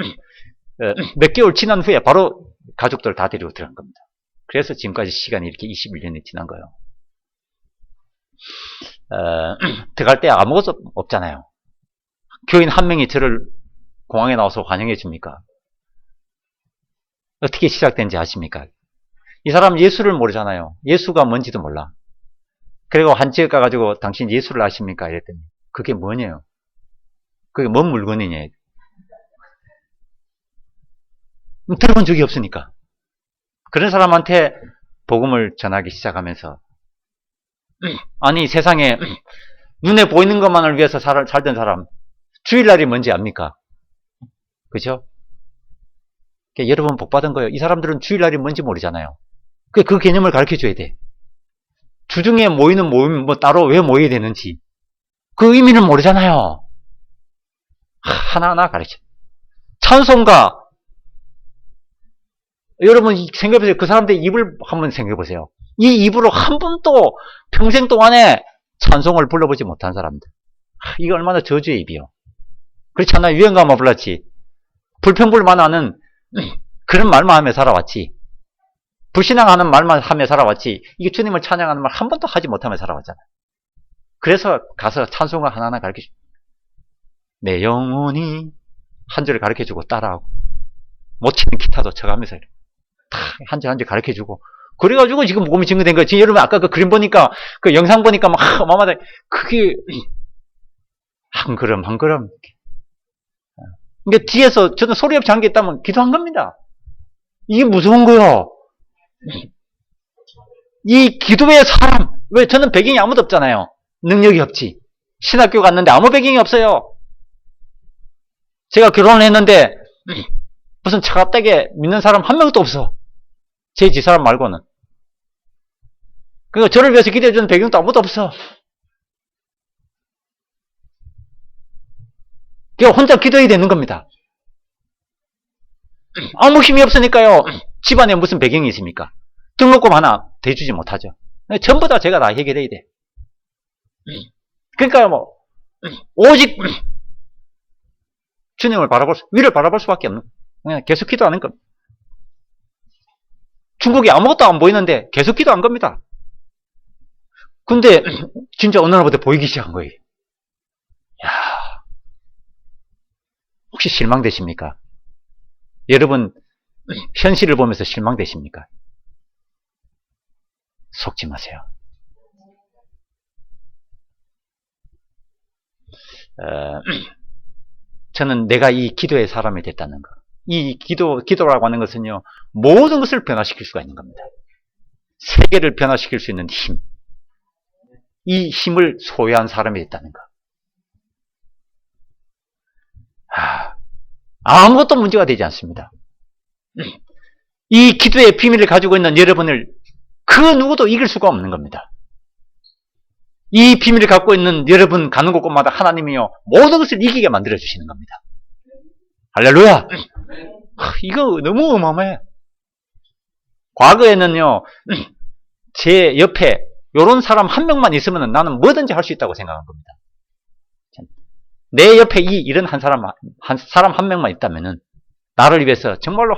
몇 개월 지난 후에 바로 가족들 다 데리고 들어간 겁니다. 그래서 지금까지 시간이 이렇게 21년이 지난 거예요. 들어갈 때 아무것도 없잖아요. 교인 한 명이 저를 공항에 나와서 환영해 줍니까? 어떻게 시작된지 아십니까? 이 사람 예수를 모르잖아요. 예수가 뭔지도 몰라. 그리고 한 지역 가가지고 당신 예수를 아십니까? 이랬더니 그게 뭐냐요? 그게 뭔 물건이냐? 들어본 적이 없으니까. 그런 사람한테 복음을 전하기 시작하면서, 아니 세상에 눈에 보이는 것만을 위해서 살던 사람, 주일날이 뭔지 압니까? 그죠? 여러분 복 받은 거예요. 이 사람들은 주일날이 뭔지 모르잖아요. 그 개념을 가르쳐 줘야 돼. 주중에 모이는 모임 뭐 따로 왜 모여야 되는지 그 의미는 모르잖아요. 하나하나 가르쳐. 찬송가 여러분 생각해보세요. 그 사람들의 입을 한번 생각해보세요. 이 입으로 한 번도 평생 동안에 찬송을 불러보지 못한 사람들. 이게 얼마나 저주의 입이요. 그렇지 않나? 유행가만 불렀지. 불평불만하는 그런 말만 하며 살아왔지. 불신앙하는 말만 하며 살아왔지. 이게 주님을 찬양하는 말 한 번도 하지 못하며 살아왔잖아요. 그래서 가서 찬송을 하나하나 가르쳐줍니다. 내 영혼이 한 줄 가르쳐주고 따라하고 못 치는 기타도 쳐가면서 한 줄 한 줄 가르쳐주고 그래가지고 지금 복음이 증거된 거예요. 지금 여러분 아까 그 그림 보니까 그 영상 보니까 막 어마어마하다. 그게 한 걸음 한 걸음. 그러니까 뒤에서 저는 소리 없이 한 게 있다면 기도한 겁니다. 이게 무서운 거요. 이 기도의 사람. 왜 저는 배경이 아무도 없잖아요. 능력이 없지. 신학교 갔는데 아무 배경이 없어요. 제가 결혼을 했는데 무슨 차갑다게 믿는 사람 한 명도 없어. 제 집사람 말고는. 그러니까 저를 위해서 기도해주는 배경도 아무도 없어. 그냥 혼자 기도해야 되는 겁니다. 아무 힘이 없으니까요. 집안에 무슨 배경이 있습니까? 등록금 하나 대주지 못하죠. 전부 다 제가 다 해결해야 돼. 그러니까 뭐 오직 주님을 위를 바라볼 수밖에 없는. 그냥 계속 기도하는 겁니다. 중국에 아무것도 안 보이는데 계속 기도한 겁니다. 근데 진짜 어느 날부터 보이기 시작한 거예요. 야, 혹시 실망되십니까? 여러분 현실을 보면서 실망되십니까? 속지 마세요. 저는 내가 이 기도의 사람이 됐다는 거. 이 기도라고 하는 것은요, 모든 것을 변화시킬 수가 있는 겁니다. 세계를 변화시킬 수 있는 힘. 이 힘을 소유한 사람이 됐다는 거. 아무것도 문제가 되지 않습니다. 이 기도의 비밀을 가지고 있는 여러분을 그 누구도 이길 수가 없는 겁니다. 이 비밀을 갖고 있는 여러분 가는 곳곳마다 하나님이요 모든 것을 이기게 만들어 주시는 겁니다. 할렐루야. 이거 너무 어마어마해. 과거에는요 제 옆에 이런 사람 한 명만 있으면 나는 뭐든지 할 수 있다고 생각한 겁니다. 내 옆에 이런 한 사람 한 명만 있다면은 나를 위해서 정말로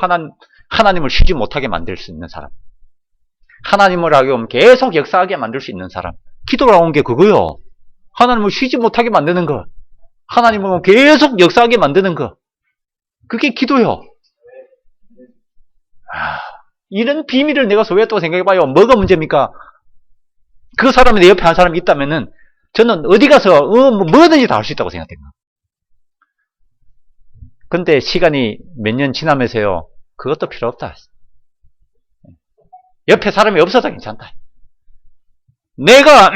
하나님을 쉬지 못하게 만들 수 있는 사람, 하나님을 하여금 계속 역사하게 만들 수 있는 사람. 기도라고 한 게 그거요. 하나님을 쉬지 못하게 만드는 거, 하나님을 계속 역사하게 만드는 거, 그게 기도요. 이런 비밀을 내가 소유했다고 생각해봐요. 뭐가 문제입니까? 그 사람이 내 옆에 한 사람이 있다면은 저는 어디 가서 뭐든지 다 할 수 있다고 생각합니다. 근데 시간이 몇 년 지나면서요, 그것도 필요 없다. 옆에 사람이 없어도 괜찮다. 내가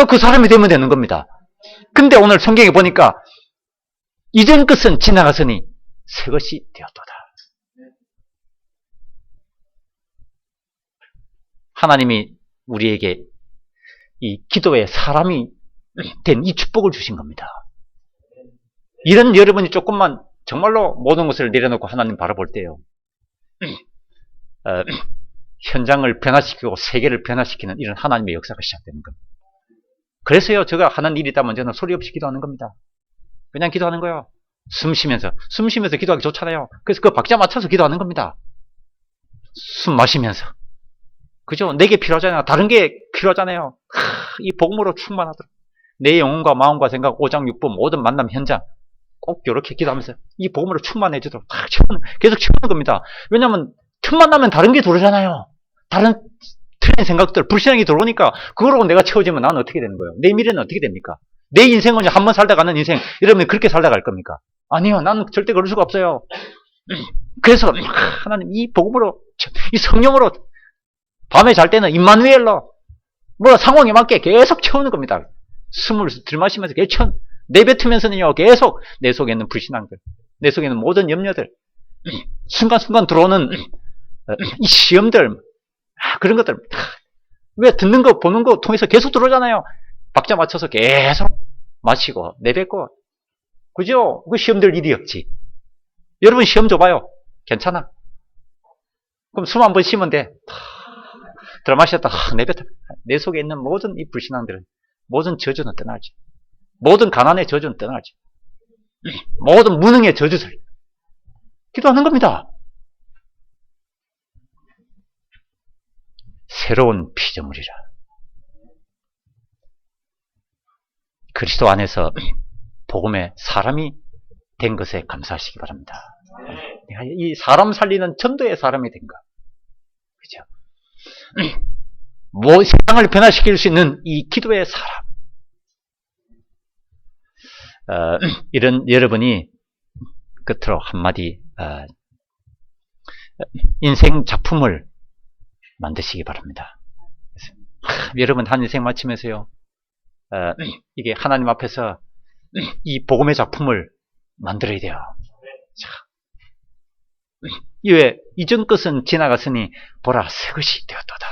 그 사람이 되면 되는 겁니다. 근데 오늘 성경에 보니까 이전 것은 지나갔으니 새 것이 되었도다. 하나님이 우리에게 이 기도의 사람이 된 이 축복을 주신 겁니다. 이런 여러분이 조금만 정말로 모든 것을 내려놓고 하나님 바라볼 때요, 현장을 변화시키고 세계를 변화시키는 이런 하나님의 역사가 시작되는 겁니다. 그래서요, 제가 하는 일이 있다면 저는 소리 없이 기도하는 겁니다. 그냥 기도하는 거예요. 숨 쉬면서 기도하기 좋잖아요. 그래서 그 박자 맞춰서 기도하는 겁니다. 숨 마시면서. 그죠? 내게 필요하잖아요. 다른 게 필요하잖아요. 이 복음으로 충만하도록. 내 영혼과 마음과 생각, 오장육부 모든 만남 현장 꼭 이렇게 기도하면서 이 복음으로 충만해지도록 계속 채우는 겁니다. 왜냐하면 틈만 나면 다른 게 들어오잖아요. 다른 틀린 생각들, 불신앙이 들어오니까 그거로 내가 채워지면 나는 어떻게 되는 거예요? 내 미래는 어떻게 됩니까? 내 인생은 한 번 살다 가는 인생, 여러분이 그렇게 살다 갈 겁니까? 아니요, 나는 절대 그럴 수가 없어요. 그래서 하나님 이 복음으로, 이 성령으로 밤에 잘 때는 임마누엘로 뭐 상황에 맞게 계속 채우는 겁니다. 숨을 들마시면서 계속 내뱉으면서는요, 계속 내 속에 있는 불신앙들, 내 속에 있는 모든 염려들, 순간순간 들어오는 이 시험들, 그런 것들, 왜 듣는 거, 보는 거 통해서 계속 들어오잖아요. 박자 맞춰서 계속 마시고, 내뱉고. 그죠? 그 시험 들 일이 없지. 여러분 시험 줘봐요. 괜찮아. 그럼 숨 한 번 쉬면 돼. 들어마셨다. 내뱉어. 내 속에 있는 모든 이 불신앙들은, 모든 저주는 떠나지. 모든 가난의 저주는 떠나지. 모든 무능의 저주들. 기도하는 겁니다. 새로운 피조물이라. 그리스도 안에서 복음의 사람이 된 것에 감사하시기 바랍니다. 이 사람 살리는 전도의 사람이 된 것. 그죠? 세상을 변화시킬 수 있는 이 기도의 사람. 이런 여러분이 끝으로 한마디 인생 작품을 만드시기 바랍니다. 여러분 한 인생 마치면서요, 이게 하나님 앞에서 이 복음의 작품을 만들어야 돼요. 왜 이전 것은 지나갔으니 보라 새 것이 되었도다.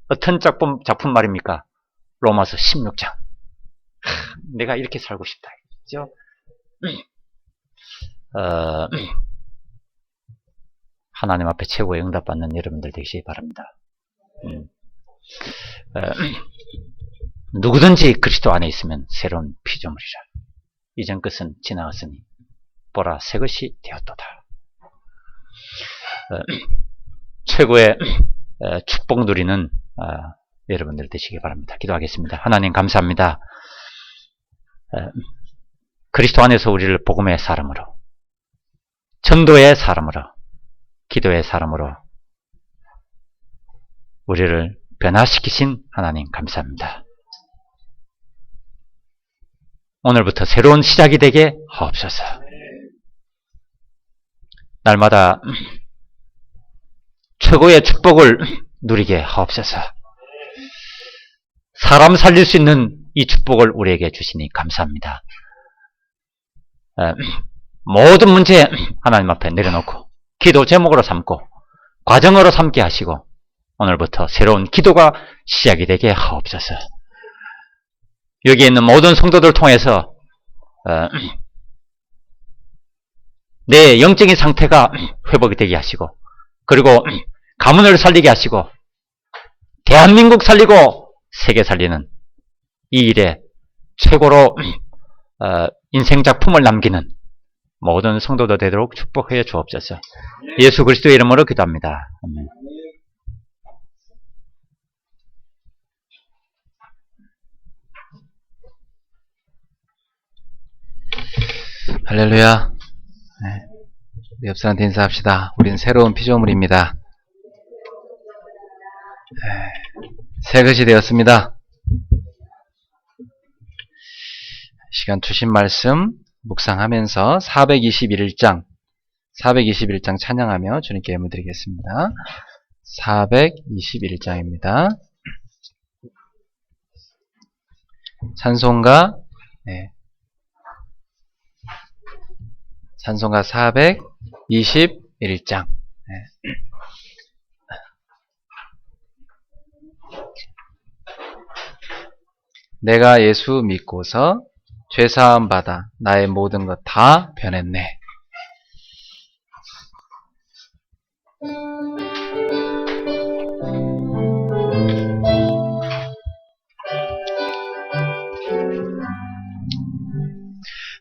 어떤 작품 말입니까? 로마서 16장. 내가 이렇게 살고 싶다. 그죠? 하나님 앞에 최고의 응답받는 여러분들 되시기 바랍니다. 누구든지 그리스도 안에 있으면 새로운 피조물이라. 이전 것은 지나갔으니 보라 새 것이 되었도다. 최고의 축복 누리는 여러분들 되시기 바랍니다. 기도하겠습니다. 하나님 감사합니다. 그리스도 안에서 우리를 복음의 사람으로, 전도의 사람으로, 기도의 사람으로 우리를 변화시키신 하나님 감사합니다. 오늘부터 새로운 시작이 되게 하옵소서. 날마다 최고의 축복을 누리게 하옵소서. 사람 살릴 수 있는 이 축복을 우리에게 주시니 감사합니다. 모든 문제 하나님 앞에 내려놓고 기도 제목으로 삼고 과정으로 삼게 하시고 오늘부터 새로운 기도가 시작이 되게 하옵소서. 여기 있는 모든 성도들 통해서 내 영적인 상태가 회복이 되게 하시고, 그리고 가문을 살리게 하시고, 대한민국 살리고 세계 살리는 이 일에 최고로 인생 작품을 남기는 모든 성도들 되도록 축복해 주옵소서. 예수 그리스도의 이름으로 기도합니다. 아멘. 할렐루야. 네. 우리 옆 사람한테 인사합시다. 우린 새로운 피조물입니다. 새 것이 되었습니다. 시간 주신 말씀 묵상하면서 421장 찬양하며 주님께 예물 드리겠습니다. 421장입니다. 찬송가 찬송가 421장. 내가 예수 믿고서 죄사함 받아 나의 모든 것 다 변했네.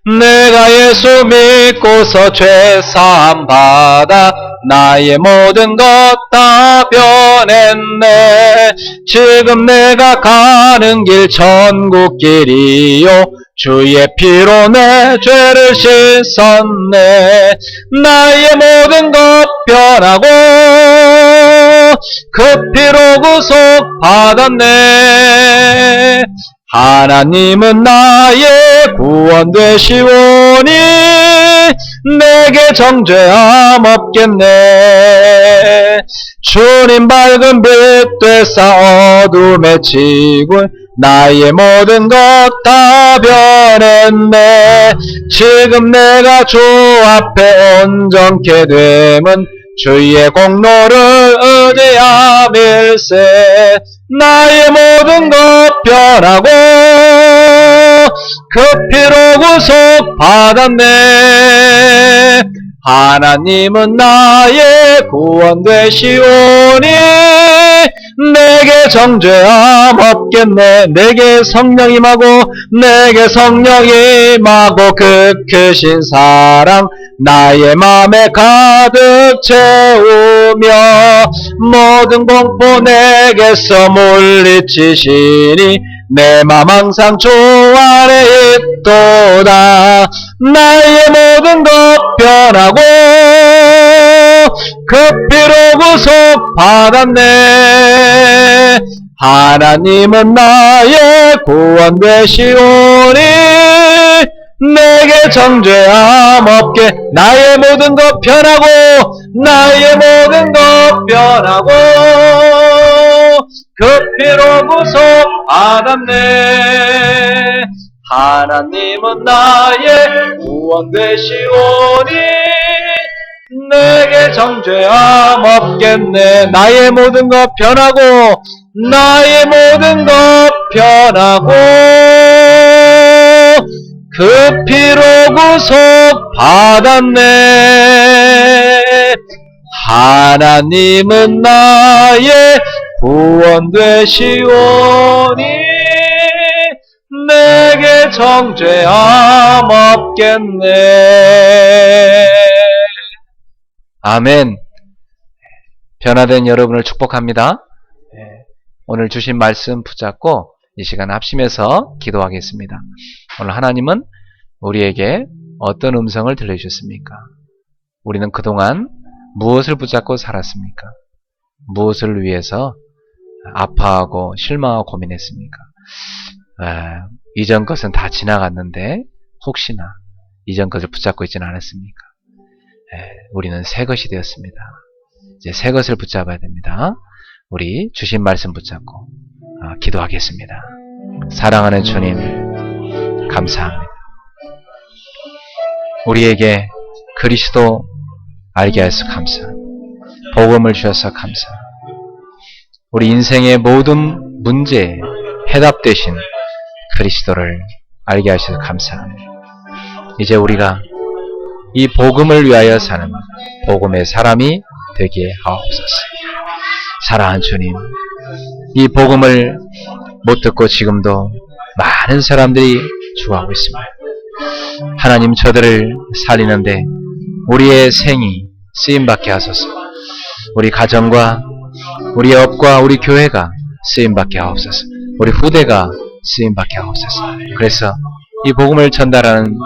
내가 예수 믿고서 죄사함 받아 나의 모든 것 다 변했네. 지금 내가 가는 길 천국길이요 주의 피로 내 죄를 씻었네. 나의 모든 것 변하고 그 피로 구속 받았네. 하나님은 나의 구원 되시오니 내게 정죄함 없겠네. 주님 밝은 빛 되사 어둠에 지고 나의 모든 것 다 변했네. 지금 내가 주 앞에 온전케 됨은 주의 공로를 의지함일세. 나의 모든 것 변하고 그 피로 구속 받았네. 하나님은 나의 구원 되시오니 내게 정죄함 없겠네. 내게 성령 임하고 내게 성령 임하고 그 크신 사랑 나의 맘에 가득 채우며 모든 공포 내게서 물리치시니 내 맘 항상 주 안에 있도다. 나의 모든 것 변하고 그 피로 구속 받았네. 하나님은 나의 구원 되시오니 내게 정죄함 없게. 나의 모든 것 변하고 나의 모든 것 변하고 그 피로 구속 받았네. 하나님은 나의 구원 되시오니 내게 정죄함 없겠네. 나의 모든 것 변하고 나의 모든 것 변하고 그 피로 구속 받았네. 하나님은 나의 구원 되시오니 내게 정죄함 없겠네. 아멘. 변화된 여러분을 축복합니다. 오늘 주신 말씀 붙잡고 이 시간 합심해서 기도하겠습니다. 오늘 하나님은 우리에게 어떤 음성을 들려주셨습니까? 우리는 그동안 무엇을 붙잡고 살았습니까? 무엇을 위해서 아파하고 실망하고 고민했습니까? 이전 것은 다 지나갔는데 혹시나 이전 것을 붙잡고 있지는 않았습니까? 우리는 새 것이 되었습니다. 이제 새 것을 붙잡아야 됩니다. 우리 주신 말씀 붙잡고 기도하겠습니다. 사랑하는 주님, 감사합니다. 우리에게 그리스도 알게 하셔서 감사합니다. 복음을 주셔서 감사합니다. 우리 인생의 모든 문제에 해답 되신 그리스도를 알게 하셔서 감사합니다. 이제 우리가 이 복음을 위하여 사는 복음의 사람이 되게 하옵소서. 사랑하는 주님, 이 복음을 못 듣고 지금도 많은 사람들이 죽어가고 있습니다. 하나님, 저들을 살리는데 우리의 생이 쓰임받게 하소서. 우리 가정과 우리 업과 우리 교회가 쓰임받게 하옵소서. 우리 후대가 쓰임받게 하옵소서. 그래서 이 복음을 전달하는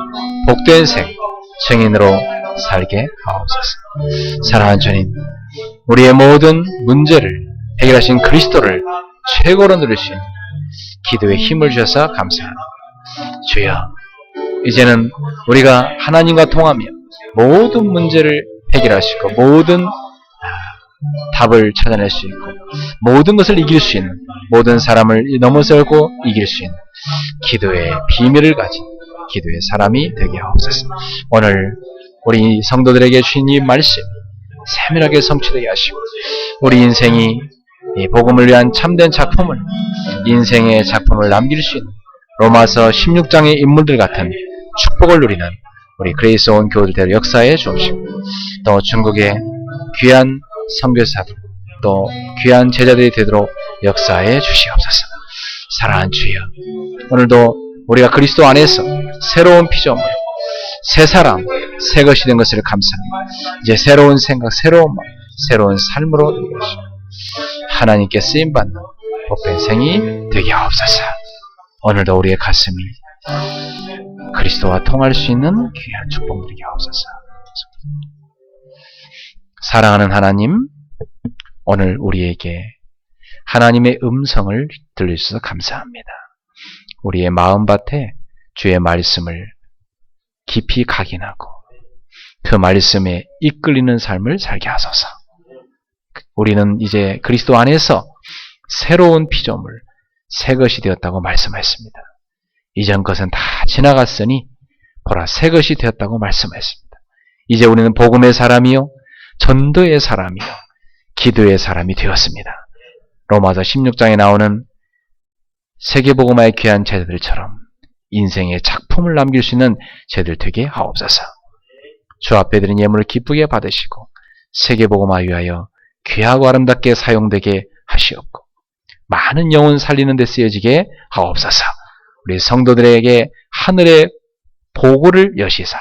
복된 생, 증인으로 살게 하옵소서. 사랑하는 주님, 우리의 모든 문제를 해결하신 그리스도를 최고로 누리신 기도에 힘을 주셔서 감사합니다. 주여, 이제는 우리가 하나님과 통하며 모든 문제를 해결하시고 모든 답을 찾아낼 수 있고 모든 것을 이길 수 있는, 모든 사람을 넘어서고 이길 수 있는 기도의 비밀을 가진 기도의 사람이 되게 하옵소서. 오늘 우리 성도들에게 주신 이 말씀 세밀하게 성취되게 하시고 우리 인생이 이 복음을 위한 참된 작품을, 인생의 작품을 남길 수 있는 로마서 16장의 인물들 같은 축복을 누리는 우리 그레이스 온 교우들 역사에 주옵시고 또 중국의 귀한 선교사들, 또 귀한 제자들이 되도록 역사에 주시옵소서. 사랑하는 주여, 오늘도 우리가 그리스도 안에서 새로운 피조물, 새 사람, 새 것이 된 것을 감사합니다. 이제 새로운 생각, 새로운 마음, 새로운 삶으로 되시고 하나님께 쓰임받는 복된 생이 되게 하옵소서. 오늘도 우리의 가슴이 그리스도와 통할 수 있는 귀한 축복 누리게 하옵소서. 사랑하는 하나님, 오늘 우리에게 하나님의 음성을 들려주셔서 감사합니다. 우리의 마음밭에 주의 말씀을 깊이 각인하고 그 말씀에 이끌리는 삶을 살게 하소서. 우리는 이제 그리스도 안에서 새로운 피조물, 새 것이 되었다고 말씀하셨습니다. 이전 것은 다 지나갔으니 보라, 새 것이 되었다고 말씀하셨습니다. 이제 우리는 복음의 사람이요, 전도의 사람이요, 기도의 사람이 되었습니다. 로마서 16장에 나오는 세계복음화의 귀한 제자들처럼 인생의 작품을 남길 수 있는 제자들 되게 하옵소서. 주 앞에 드린 예물을 기쁘게 받으시고 세계복음화 위하여 귀하고 아름답게 사용되게 하시옵고 많은 영혼 살리는 데 쓰여지게 하옵소서. 우리 성도들에게 하늘의 보고를 여시사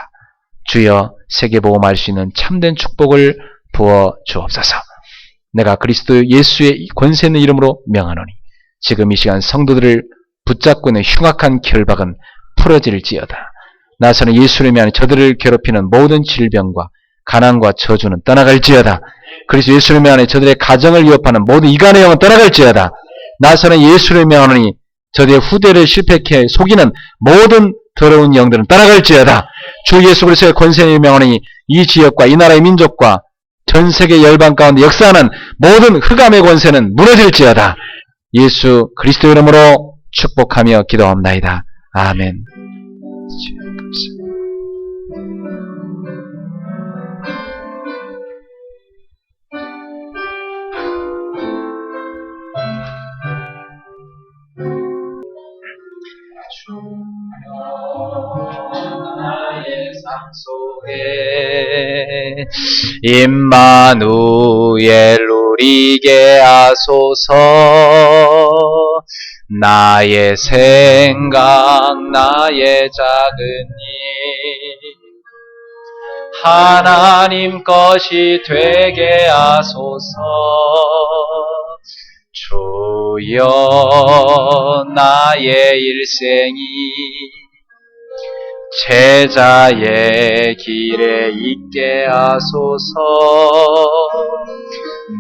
주여 세계복음할 수 있는 참된 축복을 부어 주옵소서. 내가 그리스도 예수의 권세 있는 이름으로 명하노니 지금 이 시간 성도들을 붙잡고 있는 흉악한 결박은 풀어질지어다. 나서는 예수를 위하여 저들을 괴롭히는 모든 질병과 가난과 저주는 떠나갈지어다. 그리스도 예수를 위하여 저들의 가정을 위협하는 모든 이간의 영은 떠나갈지어다. 나서는 예수를 위하오니 저들의 후대를 실패케 속이는 모든 더러운 영들은 떠나갈지어다. 주 예수 그리스도의 권세를 명하니 이 지역과 이 나라의 민족과 전 세계 열방 가운데 역사하는 모든 흑암의 권세는 무너질지어다. 예수 그리스도 이름으로 축복하며 기도합나이다. 아멘. 나의 삶 속에 임마누엘 누리게 하소서. 나의 생각 나의 작은 일 하나님 것이 되게 하소서. 주여 나의 일생이 제자의 길에 있게 하소서.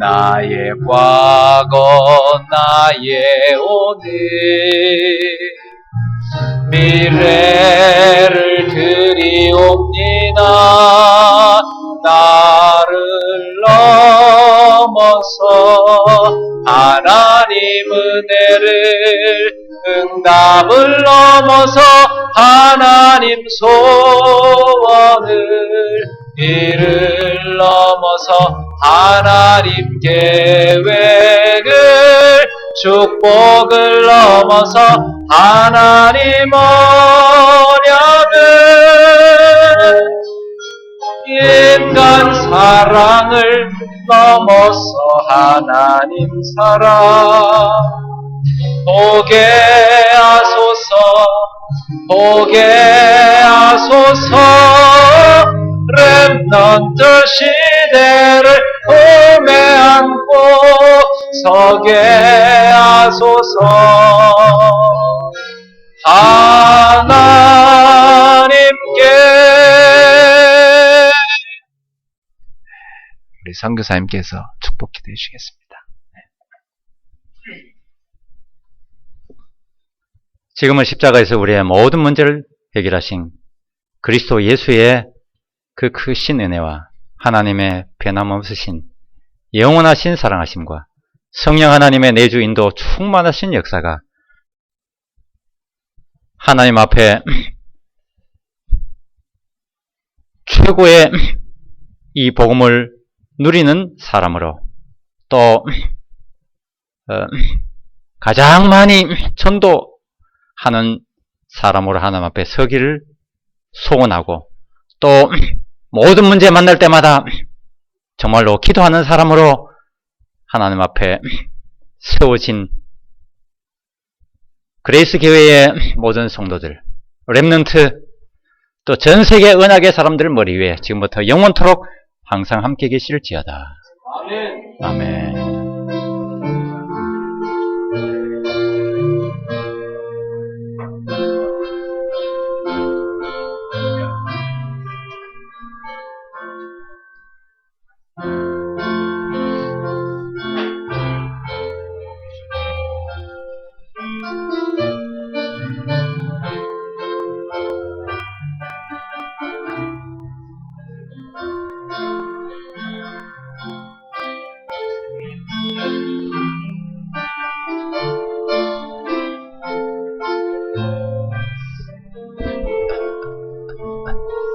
나의 과거 나의 오늘 미래를 드리옵니다. 나를 넘어서 하나님 은혜를 응답을 넘어서 하나님 소원을 이를 넘어서 하나님 계획을 축복을 넘어서 하나님 언약을 인간 사랑을 넘어서 하나님 사랑 보게 하소서. 보게 하소서. 렘넌트 시대를 품에 안고 서게 하소서. 하나님께 우리 선교사님께서 축복 기도해 주시겠습니다. 지금은 십자가에서 우리의 모든 문제를 해결하신 그리스도 예수의 그 크신 은혜와 하나님의 변함없으신 영원하신 사랑하심과 성령 하나님의 내주 인도 충만하신 역사가 하나님 앞에 최고의 이 복음을 누리는 사람으로 또 가장 많이 전도하는 사람으로 하나님 앞에 서기를 소원하고 또 모든 문제 만날 때마다 정말로 기도하는 사람으로 하나님 앞에 세워진 그레이스 교회의 모든 성도들, 렘넌트, 또 전 세계 언약의 사람들 머리 위에 지금부터 영원토록 항상 함께 계실지어다. 아멘. 아멘.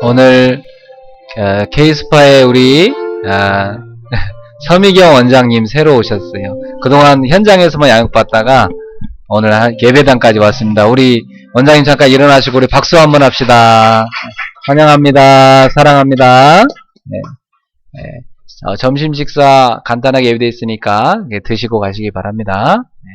오늘 K스파에 우리 서미경 원장님 새로 오셨어요. 그동안 현장에서만 양육받다가 오늘 예배당까지 왔습니다. 우리 원장님 잠깐 일어나시고 우리 박수 한번 합시다. 환영합니다. 사랑합니다. 네. 네. 점심 식사 간단하게 예비되어 있으니까 드시고 가시기 바랍니다. 네.